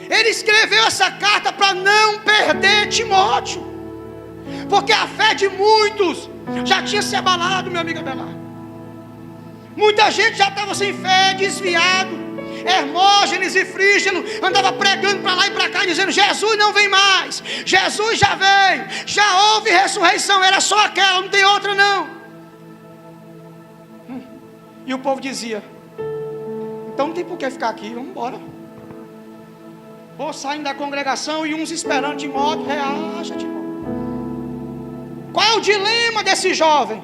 Ele escreveu essa carta para não perder Timóteo, porque a fé de muitos já tinha se abalado, meu amigo Abelar. Muita gente já estava sem fé, desviado. Hermógenes e Frígelo andava pregando para lá e para cá, dizendo: Jesus não vem mais, Jesus já veio, já houve ressurreição, era só aquela, não tem outra não. E o povo dizia: então não tem por que ficar aqui, vamos embora. Vou saindo da congregação e uns esperando Timóteo. Reaja, Timóteo. Qual é o dilema desse jovem?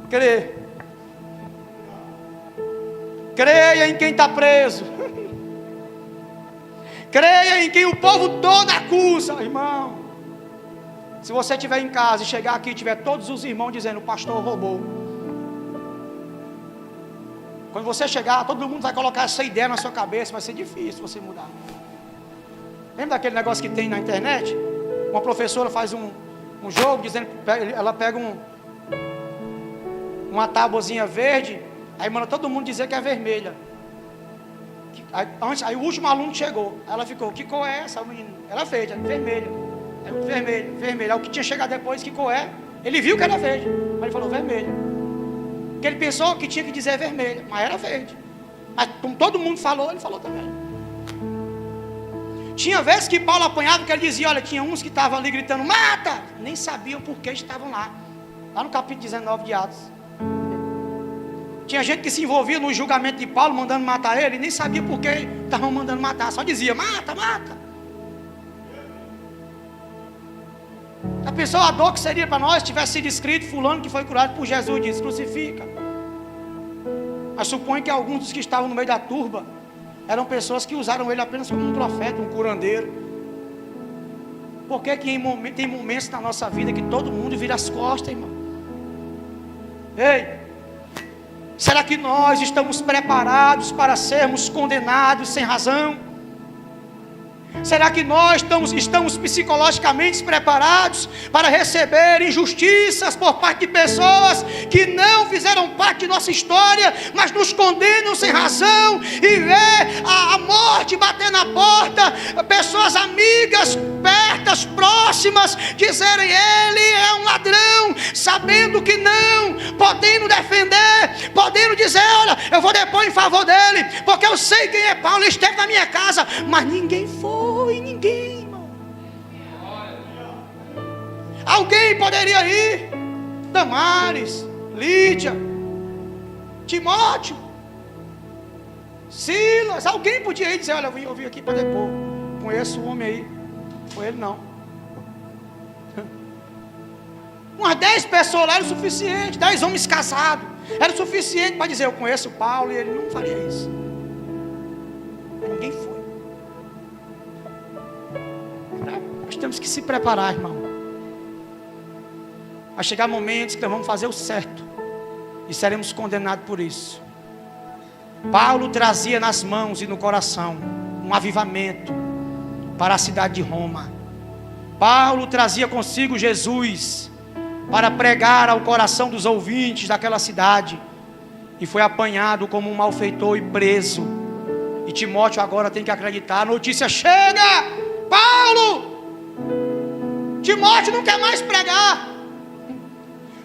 Crer. Creia em quem está preso. Creia em quem o povo todo acusa, irmão. Se você estiver em casa e chegar aqui e tiver todos os irmãos dizendo: o pastor roubou, quando você chegar, todo mundo vai colocar essa ideia na sua cabeça. Vai ser difícil você mudar. Lembra daquele negócio que tem na internet? Uma professora faz um jogo dizendo que ela pega uma tábuazinha verde, aí manda todo mundo dizer que é vermelha. Aí o último aluno chegou. Ela ficou: que cor é essa, menino? Ela fez, vermelha. Aí vermelha, vermelha. Aí o que tinha chegado depois: que cor é? Ele viu que era verde, mas ele falou vermelha. Porque ele pensou que tinha que dizer vermelha, mas era verde. Mas como todo mundo falou, ele falou também. Tinha vezes que Paulo apanhava, que ele dizia: olha, tinha uns que estavam ali gritando: mata! Nem sabiam por que estavam lá. Lá no capítulo 19 de Atos. Tinha gente que se envolvia no julgamento de Paulo, mandando matar ele, e nem sabia por que estavam mandando matar. Só dizia: mata, mata. A pessoa, a dor que seria para nós, tivesse sido escrito: fulano que foi curado por Jesus, diz: crucifica. Mas suponho que alguns dos que estavam no meio da turba Eram pessoas que usaram ele apenas como um profeta, um curandeiro. Por que tem momentos na nossa vida que todo mundo vira as costas, irmão? Ei, será que nós estamos preparados para sermos condenados sem razão? Será que nós estamos psicologicamente preparados para receber injustiças por parte de pessoas que não fizeram parte de nossa história, mas nos condenam sem razão, e ver a morte bater na porta, pessoas amigas, pertas, próximas, dizerem: ele é um ladrão, sabendo que não, podendo defender, podendo dizer: olha, eu vou depor em favor dele, porque eu sei quem é Paulo, ele esteve na minha casa, mas ninguém foi, ninguém, irmão. Alguém poderia ir, Damares, Lídia, Timóteo, Silas, alguém podia ir dizer: olha, eu vim aqui para depor, conheço o homem aí. Foi ele não. Umas 10 pessoas lá era o suficiente, 10 homens casados, era o suficiente para dizer: eu conheço o Paulo, e ele não faria isso. Mas ninguém foi. Nós temos que se preparar, irmão. Vai chegar momentos que nós vamos fazer o certo e seremos condenados por isso. Paulo trazia nas mãos e no coração um avivamento para a cidade de Roma. Paulo trazia consigo Jesus para pregar ao coração dos ouvintes daquela cidade, e foi apanhado como um malfeitor e preso. E Timóteo agora tem que acreditar. A notícia chega: Paulo, Timóteo não quer mais pregar,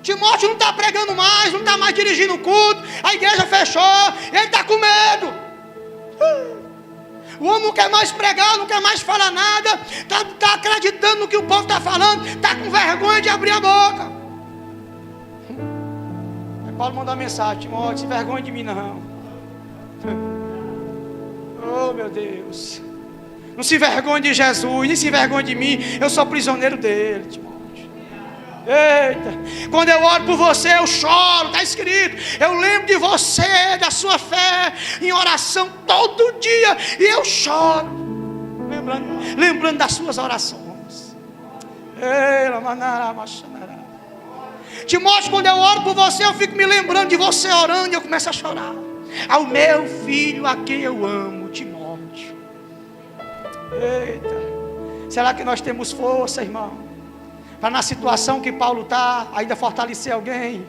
Timóteo não está pregando mais, não está mais dirigindo o culto, a igreja fechou, ele está com medo. O homem não quer mais pregar, não quer mais falar nada, está acreditando no que o povo está falando, está com vergonha de abrir a boca. Aí Paulo mandou uma mensagem: Timóteo, se vergonha de mim não. Oh meu Deus, não se vergonha de Jesus, nem se vergonha de mim, eu sou prisioneiro dele, Timóteo. Eita, quando eu oro por você eu choro, está escrito, eu lembro de você, da sua fé, em oração todo dia, e eu choro, lembrando das suas orações. Timóteo, quando eu oro por você, eu fico me lembrando de você orando, e eu começo a chorar. Ao meu filho a quem eu amo, Timóteo. Eita, será que nós temos força, irmão, para na situação que Paulo está, ainda fortalecer alguém?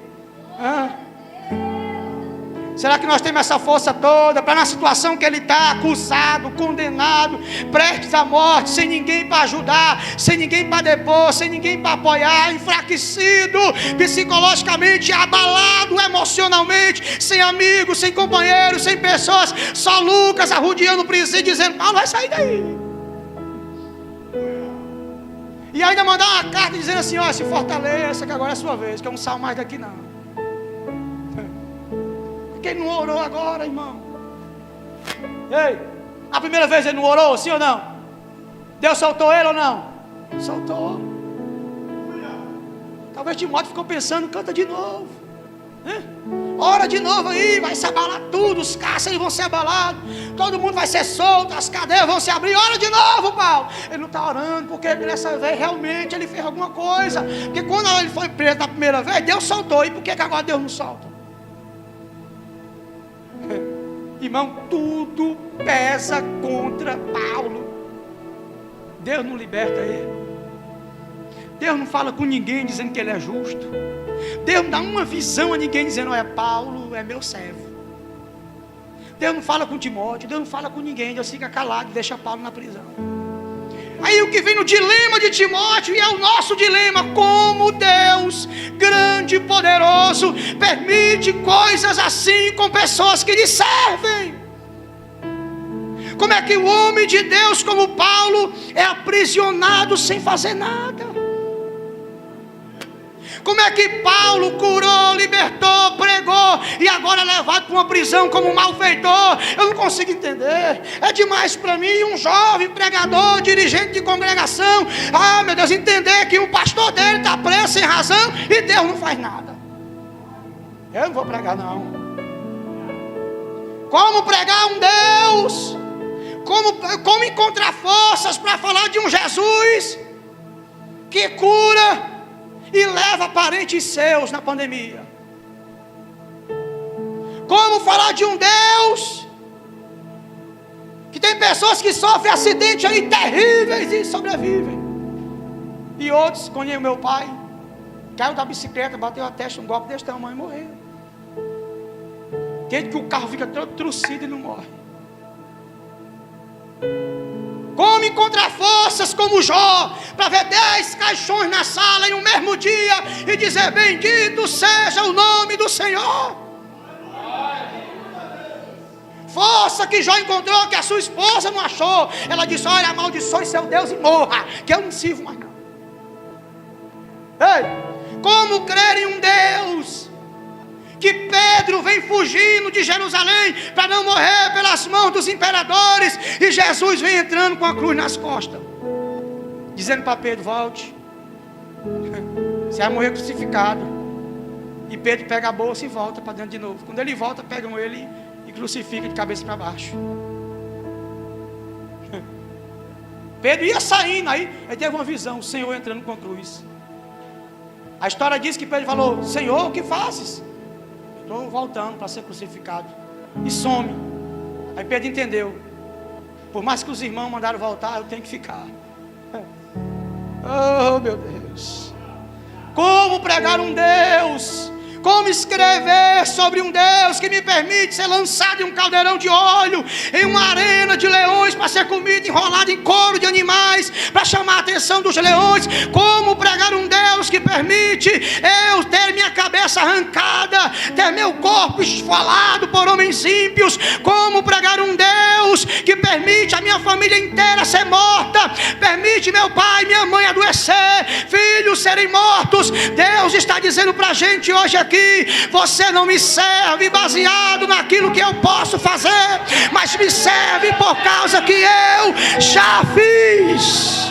Será que nós temos essa força toda para na situação que ele está, acusado, condenado, prestes à morte, sem ninguém para ajudar, sem ninguém para depor, sem ninguém para apoiar, enfraquecido, psicologicamente, abalado emocionalmente, sem amigos, sem companheiros, sem pessoas, só Lucas arrodeando o presídio, dizendo: Paulo vai sair daí. E ainda mandar uma carta dizendo assim: ó, se fortaleça que agora é a sua vez, que eu não saio mais daqui não. Porque ele não orou agora, irmão? Ei, a primeira vez ele não orou, sim ou não? Deus soltou ele ou não? Soltou. Talvez Timóteo ficou pensando: canta de novo, ora de novo aí, vai se abalar tudo, os cárceres vão ser abalados, todo mundo vai ser solto, as cadeias vão se abrir, ora de novo, Paulo. Ele não está orando, porque dessa vez realmente ele fez alguma coisa, porque quando ele foi preso da primeira vez, Deus soltou, e por que agora Deus não solta? Irmão, tudo pesa contra Paulo. Deus não liberta ele, Deus não fala com ninguém dizendo que ele é justo, Deus não dá uma visão a ninguém dizendo: olha, Paulo é meu servo. Deus não fala com Timóteo, Deus não fala com ninguém, Deus fica calado e deixa Paulo na prisão. Aí o que vem no dilema de Timóteo, e é o nosso dilema: como Deus, grande e poderoso, permite coisas assim com pessoas que lhe servem? Como é que o homem de Deus como Paulo é aprisionado sem fazer nada? Como é que Paulo curou, libertou, pregou, e agora é levado para uma prisão como um malfeitor? Eu não consigo entender. É demais para mim, um jovem pregador, dirigente de congregação, meu Deus, entender que o pastor dele está preso sem razão e Deus não faz nada. Eu não vou pregar não. Como pregar um Deus? Como encontrar forças para falar de um Jesus que cura e leva parentes seus na pandemia? Como falar de um Deus que tem pessoas que sofrem acidentes aí terríveis e sobrevivem? E outros, conheci o meu pai, caiu da bicicleta, bateu a testa, um golpe desse tamanho e morreu. Tem que o carro fica todo trucido e não morre. Como encontrar forças como Jó, para ver 10 caixões na sala em um mesmo dia e dizer: bendito seja o nome do Senhor. Força que Jó encontrou, que a sua esposa não achou. Ela disse: olha, amaldiçoe seu Deus e morra, que eu não sirvo mais não. Ei, como crer em um Deus que Pedro vem fugindo de Jerusalém para não morrer pelas mãos dos imperadores, e Jesus vem entrando com a cruz nas costas, dizendo para Pedro: volte, você vai morrer crucificado. E Pedro pega a bolsa e volta para dentro de novo. Quando ele volta, pegam ele e crucificam de cabeça para baixo. Pedro ia saindo, aí teve uma visão, o Senhor entrando com a cruz. A história diz que Pedro falou: Senhor, o que fazes? Estou voltando para ser crucificado. E some. Aí Pedro entendeu: por mais que os irmãos mandaram voltar, eu tenho que ficar. Oh, meu Deus. Como pregar um Deus? Como escrever sobre um Deus que me permite ser lançado em um caldeirão de óleo, em uma arena de leões para ser comido, enrolado em couro de animais para chamar a atenção dos leões? Como pregar um Deus que permite eu ter minha cabeça arrancada, ter meu corpo esfolado por homens ímpios? Como pregar um Deus que permite a minha família inteira ser morta, permite meu pai e minha mãe adoecer, filhos serem mortos? Deus está dizendo para a gente hoje aqui: você não me serve baseado naquilo que eu posso fazer, mas me serve por causa que eu já fiz.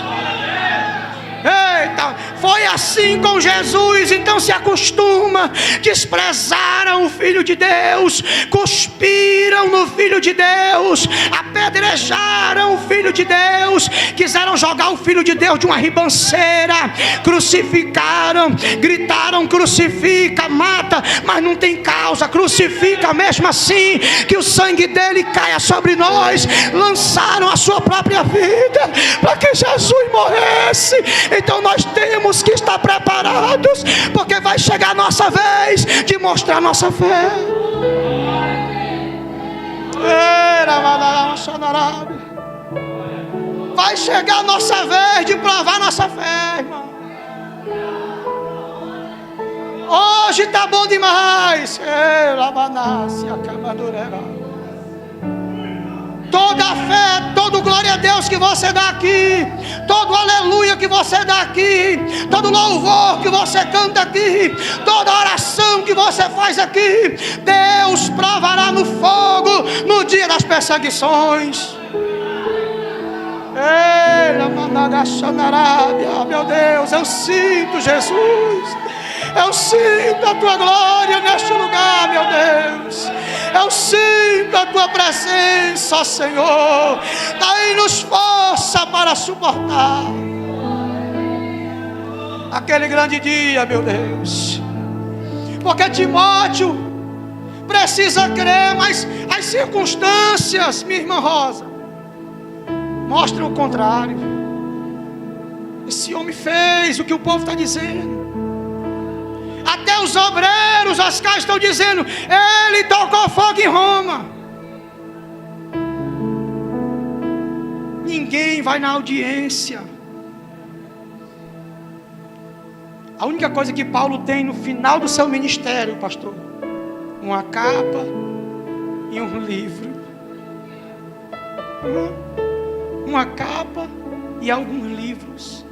Eita, foi assim com Jesus. Então se acostuma. Desprezaram o Filho de Deus, cuspiram no Filho de Deus, apedrejaram o Filho de Deus, quiseram jogar o Filho de Deus de uma ribanceira, crucificaram, gritaram: crucifica, mata, mas não tem causa, crucifica mesmo assim, que o sangue dele caia sobre nós. Lançaram a sua própria vida para que Jesus morresse. Então nós temos que estar preparados, porque vai chegar a nossa vez de mostrar nossa fé. Vai chegar a nossa vez de provar nossa fé, irmão. Hoje está bom demais. Toda a fé, todo glória a Deus que você dá aqui, todo aleluia que você dá aqui, todo louvor que você canta aqui, toda oração que você faz aqui, Deus provará no fogo no dia das perseguições. Meu Deus, eu sinto Jesus, eu sinto a tua glória neste lugar, meu Deus. Eu sinto a tua presença, Senhor. Dai-nos força para suportar aquele grande dia, meu Deus. Porque Timóteo precisa crer, mas as circunstâncias, minha irmã Rosa, mostram o contrário. Esse homem fez o que o povo está dizendo. Até os obreiros, as casas estão dizendo: ele tocou fogo em Roma. Ninguém vai na audiência. A única coisa que Paulo tem no final do seu ministério, pastor, uma capa e um livro. Uma capa e alguns livros.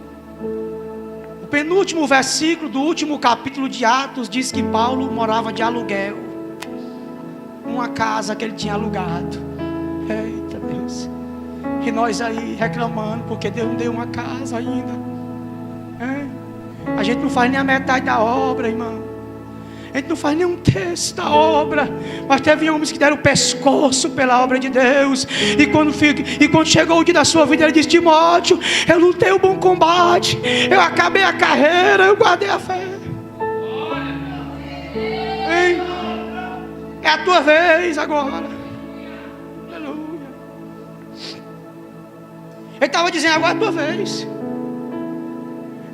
O penúltimo versículo do último capítulo de Atos diz que Paulo morava de aluguel, uma casa que ele tinha alugado. Eita Deus. E nós aí reclamando porque Deus não deu uma casa ainda. A gente não faz nem a metade da obra, irmão. A gente não faz nenhum terço da obra, mas teve homens que deram o pescoço pela obra de Deus. E quando chegou o dia da sua vida, ele disse: Timóteo, eu lutei o bom combate, eu acabei a carreira, eu guardei a fé. Ei, é a tua vez agora. Aleluia. Ele estava dizendo: agora é a tua vez.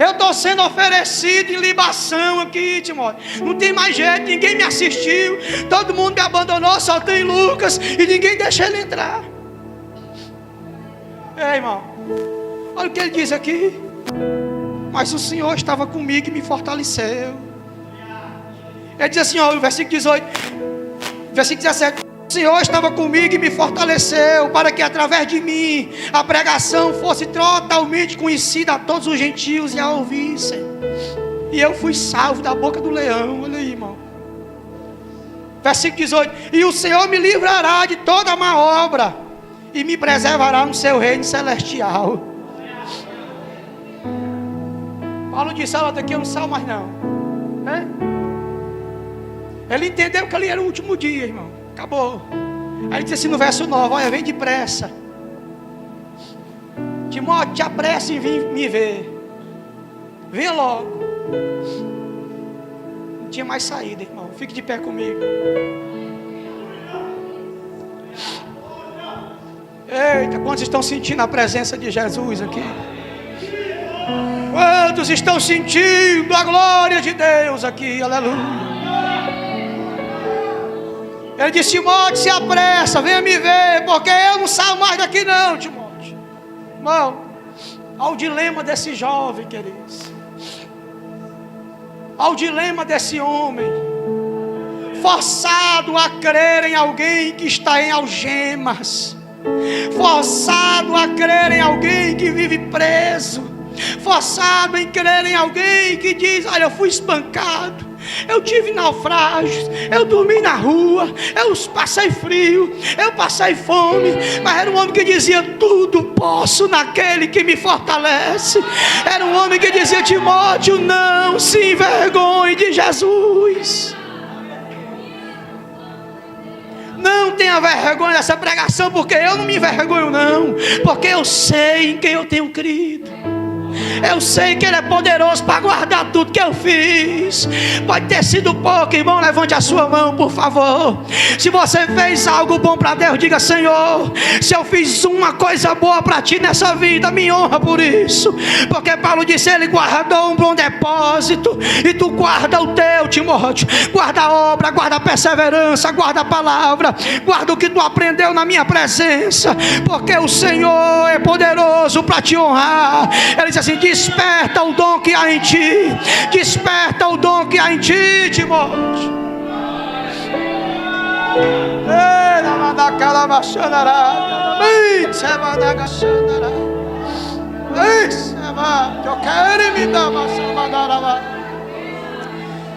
Eu estou sendo oferecido em libação aqui, Timóteo. Não tem mais jeito, ninguém me assistiu. Todo mundo me abandonou, só tem Lucas. E ninguém deixa ele entrar. Ei, irmão, olha o que ele diz aqui. Mas o Senhor estava comigo e me fortaleceu. Ele diz assim, ó, no versículo 18, versículo 17. O Senhor estava comigo e me fortaleceu, para que através de mim a pregação fosse totalmente conhecida a todos os gentios e a ouvissem. E eu fui salvo da boca do leão. Olha aí, irmão. Versículo 18. E o Senhor me livrará de toda má obra e me preservará no seu reino celestial. Paulo disse: olha, daqui eu não saio mais não. Ele entendeu que ali era o último dia, irmão. Acabou. Aí ele disse assim no verso 9: olha, vem depressa, Timóteo, te apresse em vir me ver. Venha logo. Não tinha mais saída, irmão. Fique de pé comigo. Eita, quantos estão sentindo a presença de Jesus aqui? Quantos estão sentindo a glória de Deus aqui? Aleluia. Ele disse: Timóteo, se apressa, venha me ver, porque eu não saio mais daqui não, Timóteo. Irmão, ao dilema desse jovem, queridos. Ao dilema desse homem, forçado a crer em alguém que está em algemas, forçado a crer em alguém que vive preso, forçado em crer em alguém que diz: olha, eu fui espancado, eu tive naufrágios, eu dormi na rua, eu passei frio, eu passei fome, mas era um homem que dizia: tudo posso naquele que me fortalece. Era um homem que dizia: Timóteo, não se envergonhe de Jesus. Não tenha vergonha dessa pregação, porque eu não me envergonho não, porque eu sei em quem eu tenho crido. Eu sei que Ele é poderoso para guardar tudo que eu fiz. Pode ter sido pouco, irmão, levante a sua mão, por favor. Se você fez algo bom para Deus, diga: Senhor, se eu fiz uma coisa boa para Ti nessa vida, me honra por isso. Porque Paulo disse: Ele guardou um bom depósito, e Tu guarda o teu, Timóteo. Guarda a obra, guarda a perseverança, guarda a palavra, guarda o que tu aprendeu na minha presença, porque o Senhor é poderoso para te honrar. Ele diz assim: desperta o dom que há em ti, desperta o dom que há em ti, Timóteo.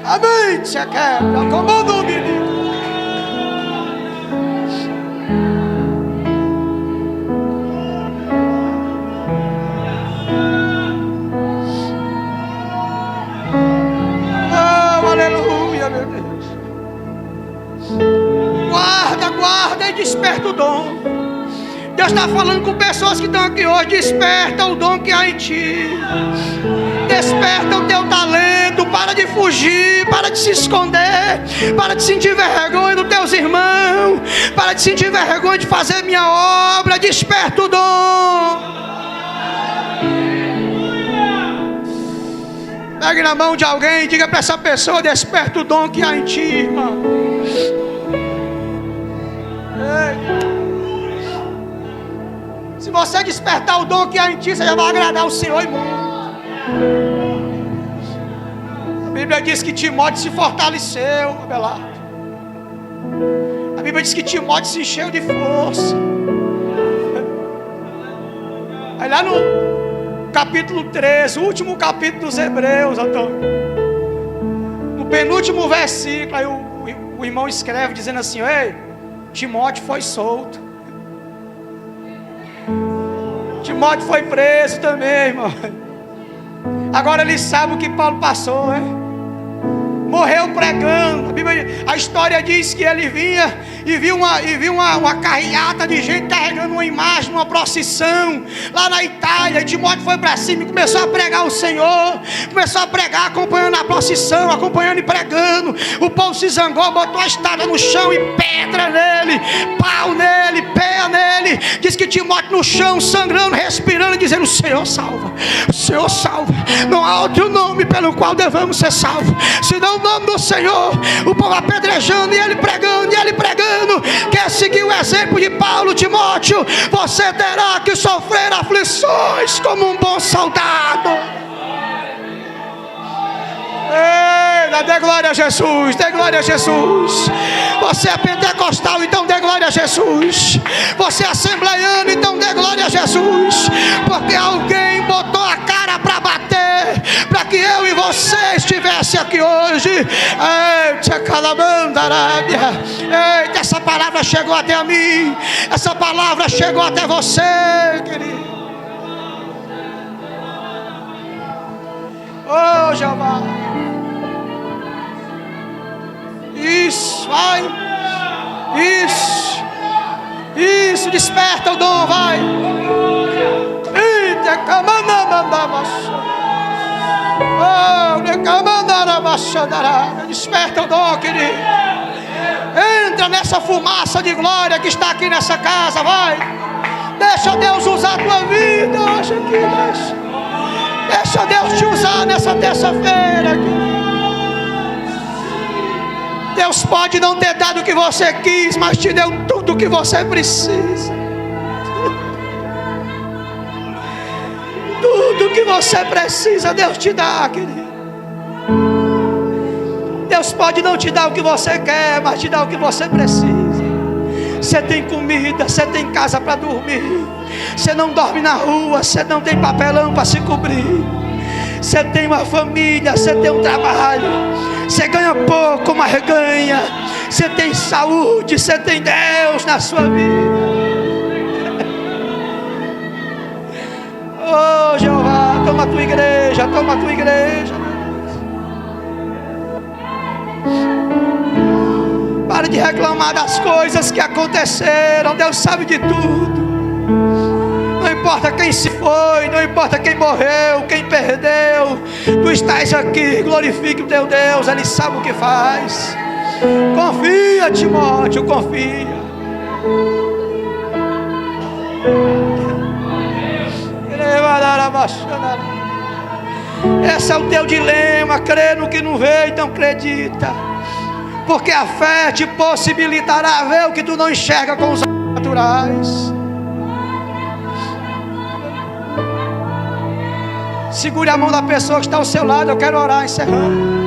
Amém. Você quer? Comanda o menino. Aleluia, meu Deus. Guarda e desperta o dom. Deus está falando com pessoas que estão aqui hoje. Desperta o dom que há em ti. Desperta o teu talento. Para de fugir, para de se esconder, para de sentir vergonha dos teus irmãos, para de sentir vergonha de fazer minha obra. Desperta o dom. Pegue na mão de alguém e diga para essa pessoa: desperta o dom que há em ti, irmão. Se você despertar o dom que há em ti, você já vai agradar o Senhor e muito. A Bíblia diz que Timóteo se fortaleceu, Abelardo. A Bíblia diz que Timóteo se encheu de força. Aí lá no capítulo 13, o último capítulo dos Hebreus, Antônio, no penúltimo versículo, aí o irmão escreve dizendo assim: ei, Timóteo foi solto, Timóteo foi preso também, irmão. Agora ele sabe o que Paulo passou, hein? Morreu pregando, A história diz que ele vinha e viu uma carreata de gente carregando uma imagem, uma procissão lá na Itália. E Timóteo foi para cima e começou a pregar o Senhor. Começou a pregar, acompanhando a procissão, acompanhando e pregando. O povo se zangou, botou a espada no chão e pedra nele, pau nele, pé nele. Diz que Timóteo no chão, sangrando, respirando, dizendo: o Senhor salva, o Senhor salva. Não há outro nome pelo qual devemos ser salvos senão o nome do Senhor. O povo apedrejando e ele pregando, e ele pregando. Quer seguir o exemplo de Paulo? Timóteo, você terá que sofrer aflições como um bom soldado. Ei, dê glória a Jesus, dê glória a Jesus. Você é pentecostal, então dê glória a Jesus. Você é assembleiano, então dê glória a Jesus. Porque alguém botou a cara para bater, para que eu e você estivesse aqui hoje. Eita, calamandarábia. Eita, essa palavra chegou até mim. Essa palavra chegou até você, querido. Oh, Jeová. Isso, vai. Isso, desperta o dom, vai. Eita, desperta o dom, querido. Entra nessa fumaça de glória que está aqui nessa casa, vai. Deixa Deus usar a tua vida hoje aqui, deixa Deus te usar nessa terça-feira aqui. Deus pode não ter dado o que você quis, mas te deu tudo o que você precisa. Tudo o que você precisa, Deus te dá, querido. Deus pode não te dar o que você quer, mas te dá o que você precisa. Você tem comida, você tem casa para dormir. Você não dorme na rua, você não tem papelão para se cobrir. Você tem uma família, você tem um trabalho. Você ganha pouco, mas ganha. Você tem saúde, você tem Deus na sua vida. Oh, Jeová, toma a tua igreja, toma a tua igreja. Para de reclamar das coisas que aconteceram. Deus sabe de tudo. Não importa quem se foi, não importa quem morreu, quem perdeu. Tu estás aqui, glorifique o teu Deus, Ele sabe o que faz. Confia, Timóteo, confia. Esse é o teu dilema, crê no que não vê, então acredita. Porque a fé te possibilitará ver o que tu não enxerga com os olhos naturais. Segure a mão da pessoa que está ao seu lado. Eu quero orar, encerrando.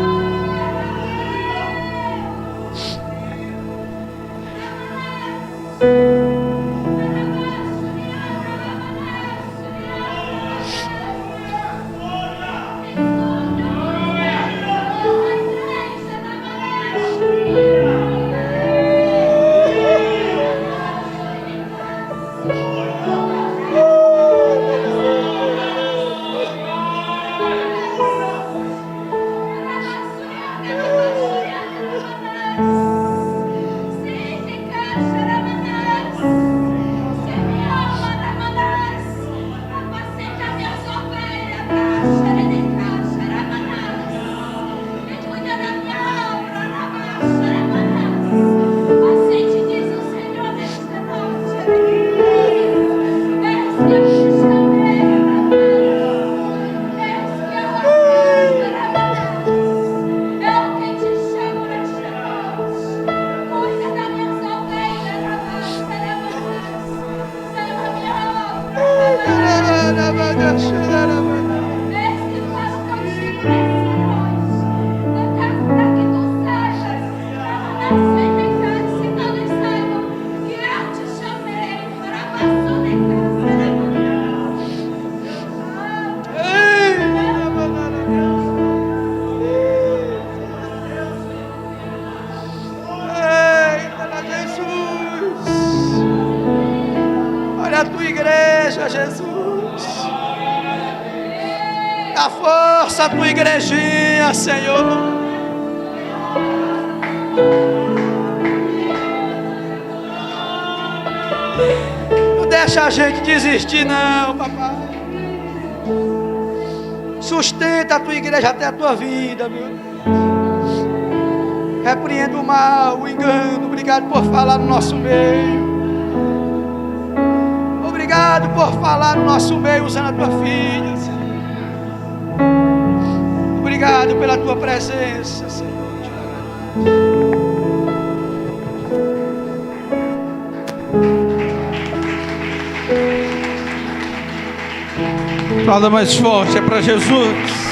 Dá força à tua igrejinha, Senhor. Não deixa a gente desistir não, papai. Sustenta a tua igreja até a tua vida, meu Deus. Repreenda o mal, o engano. Obrigado por falar no nosso meio. Obrigado por falar no nosso meio usando a tua filha, Senhor. Obrigado pela tua presença, Senhor. Fala mais forte, é para Jesus.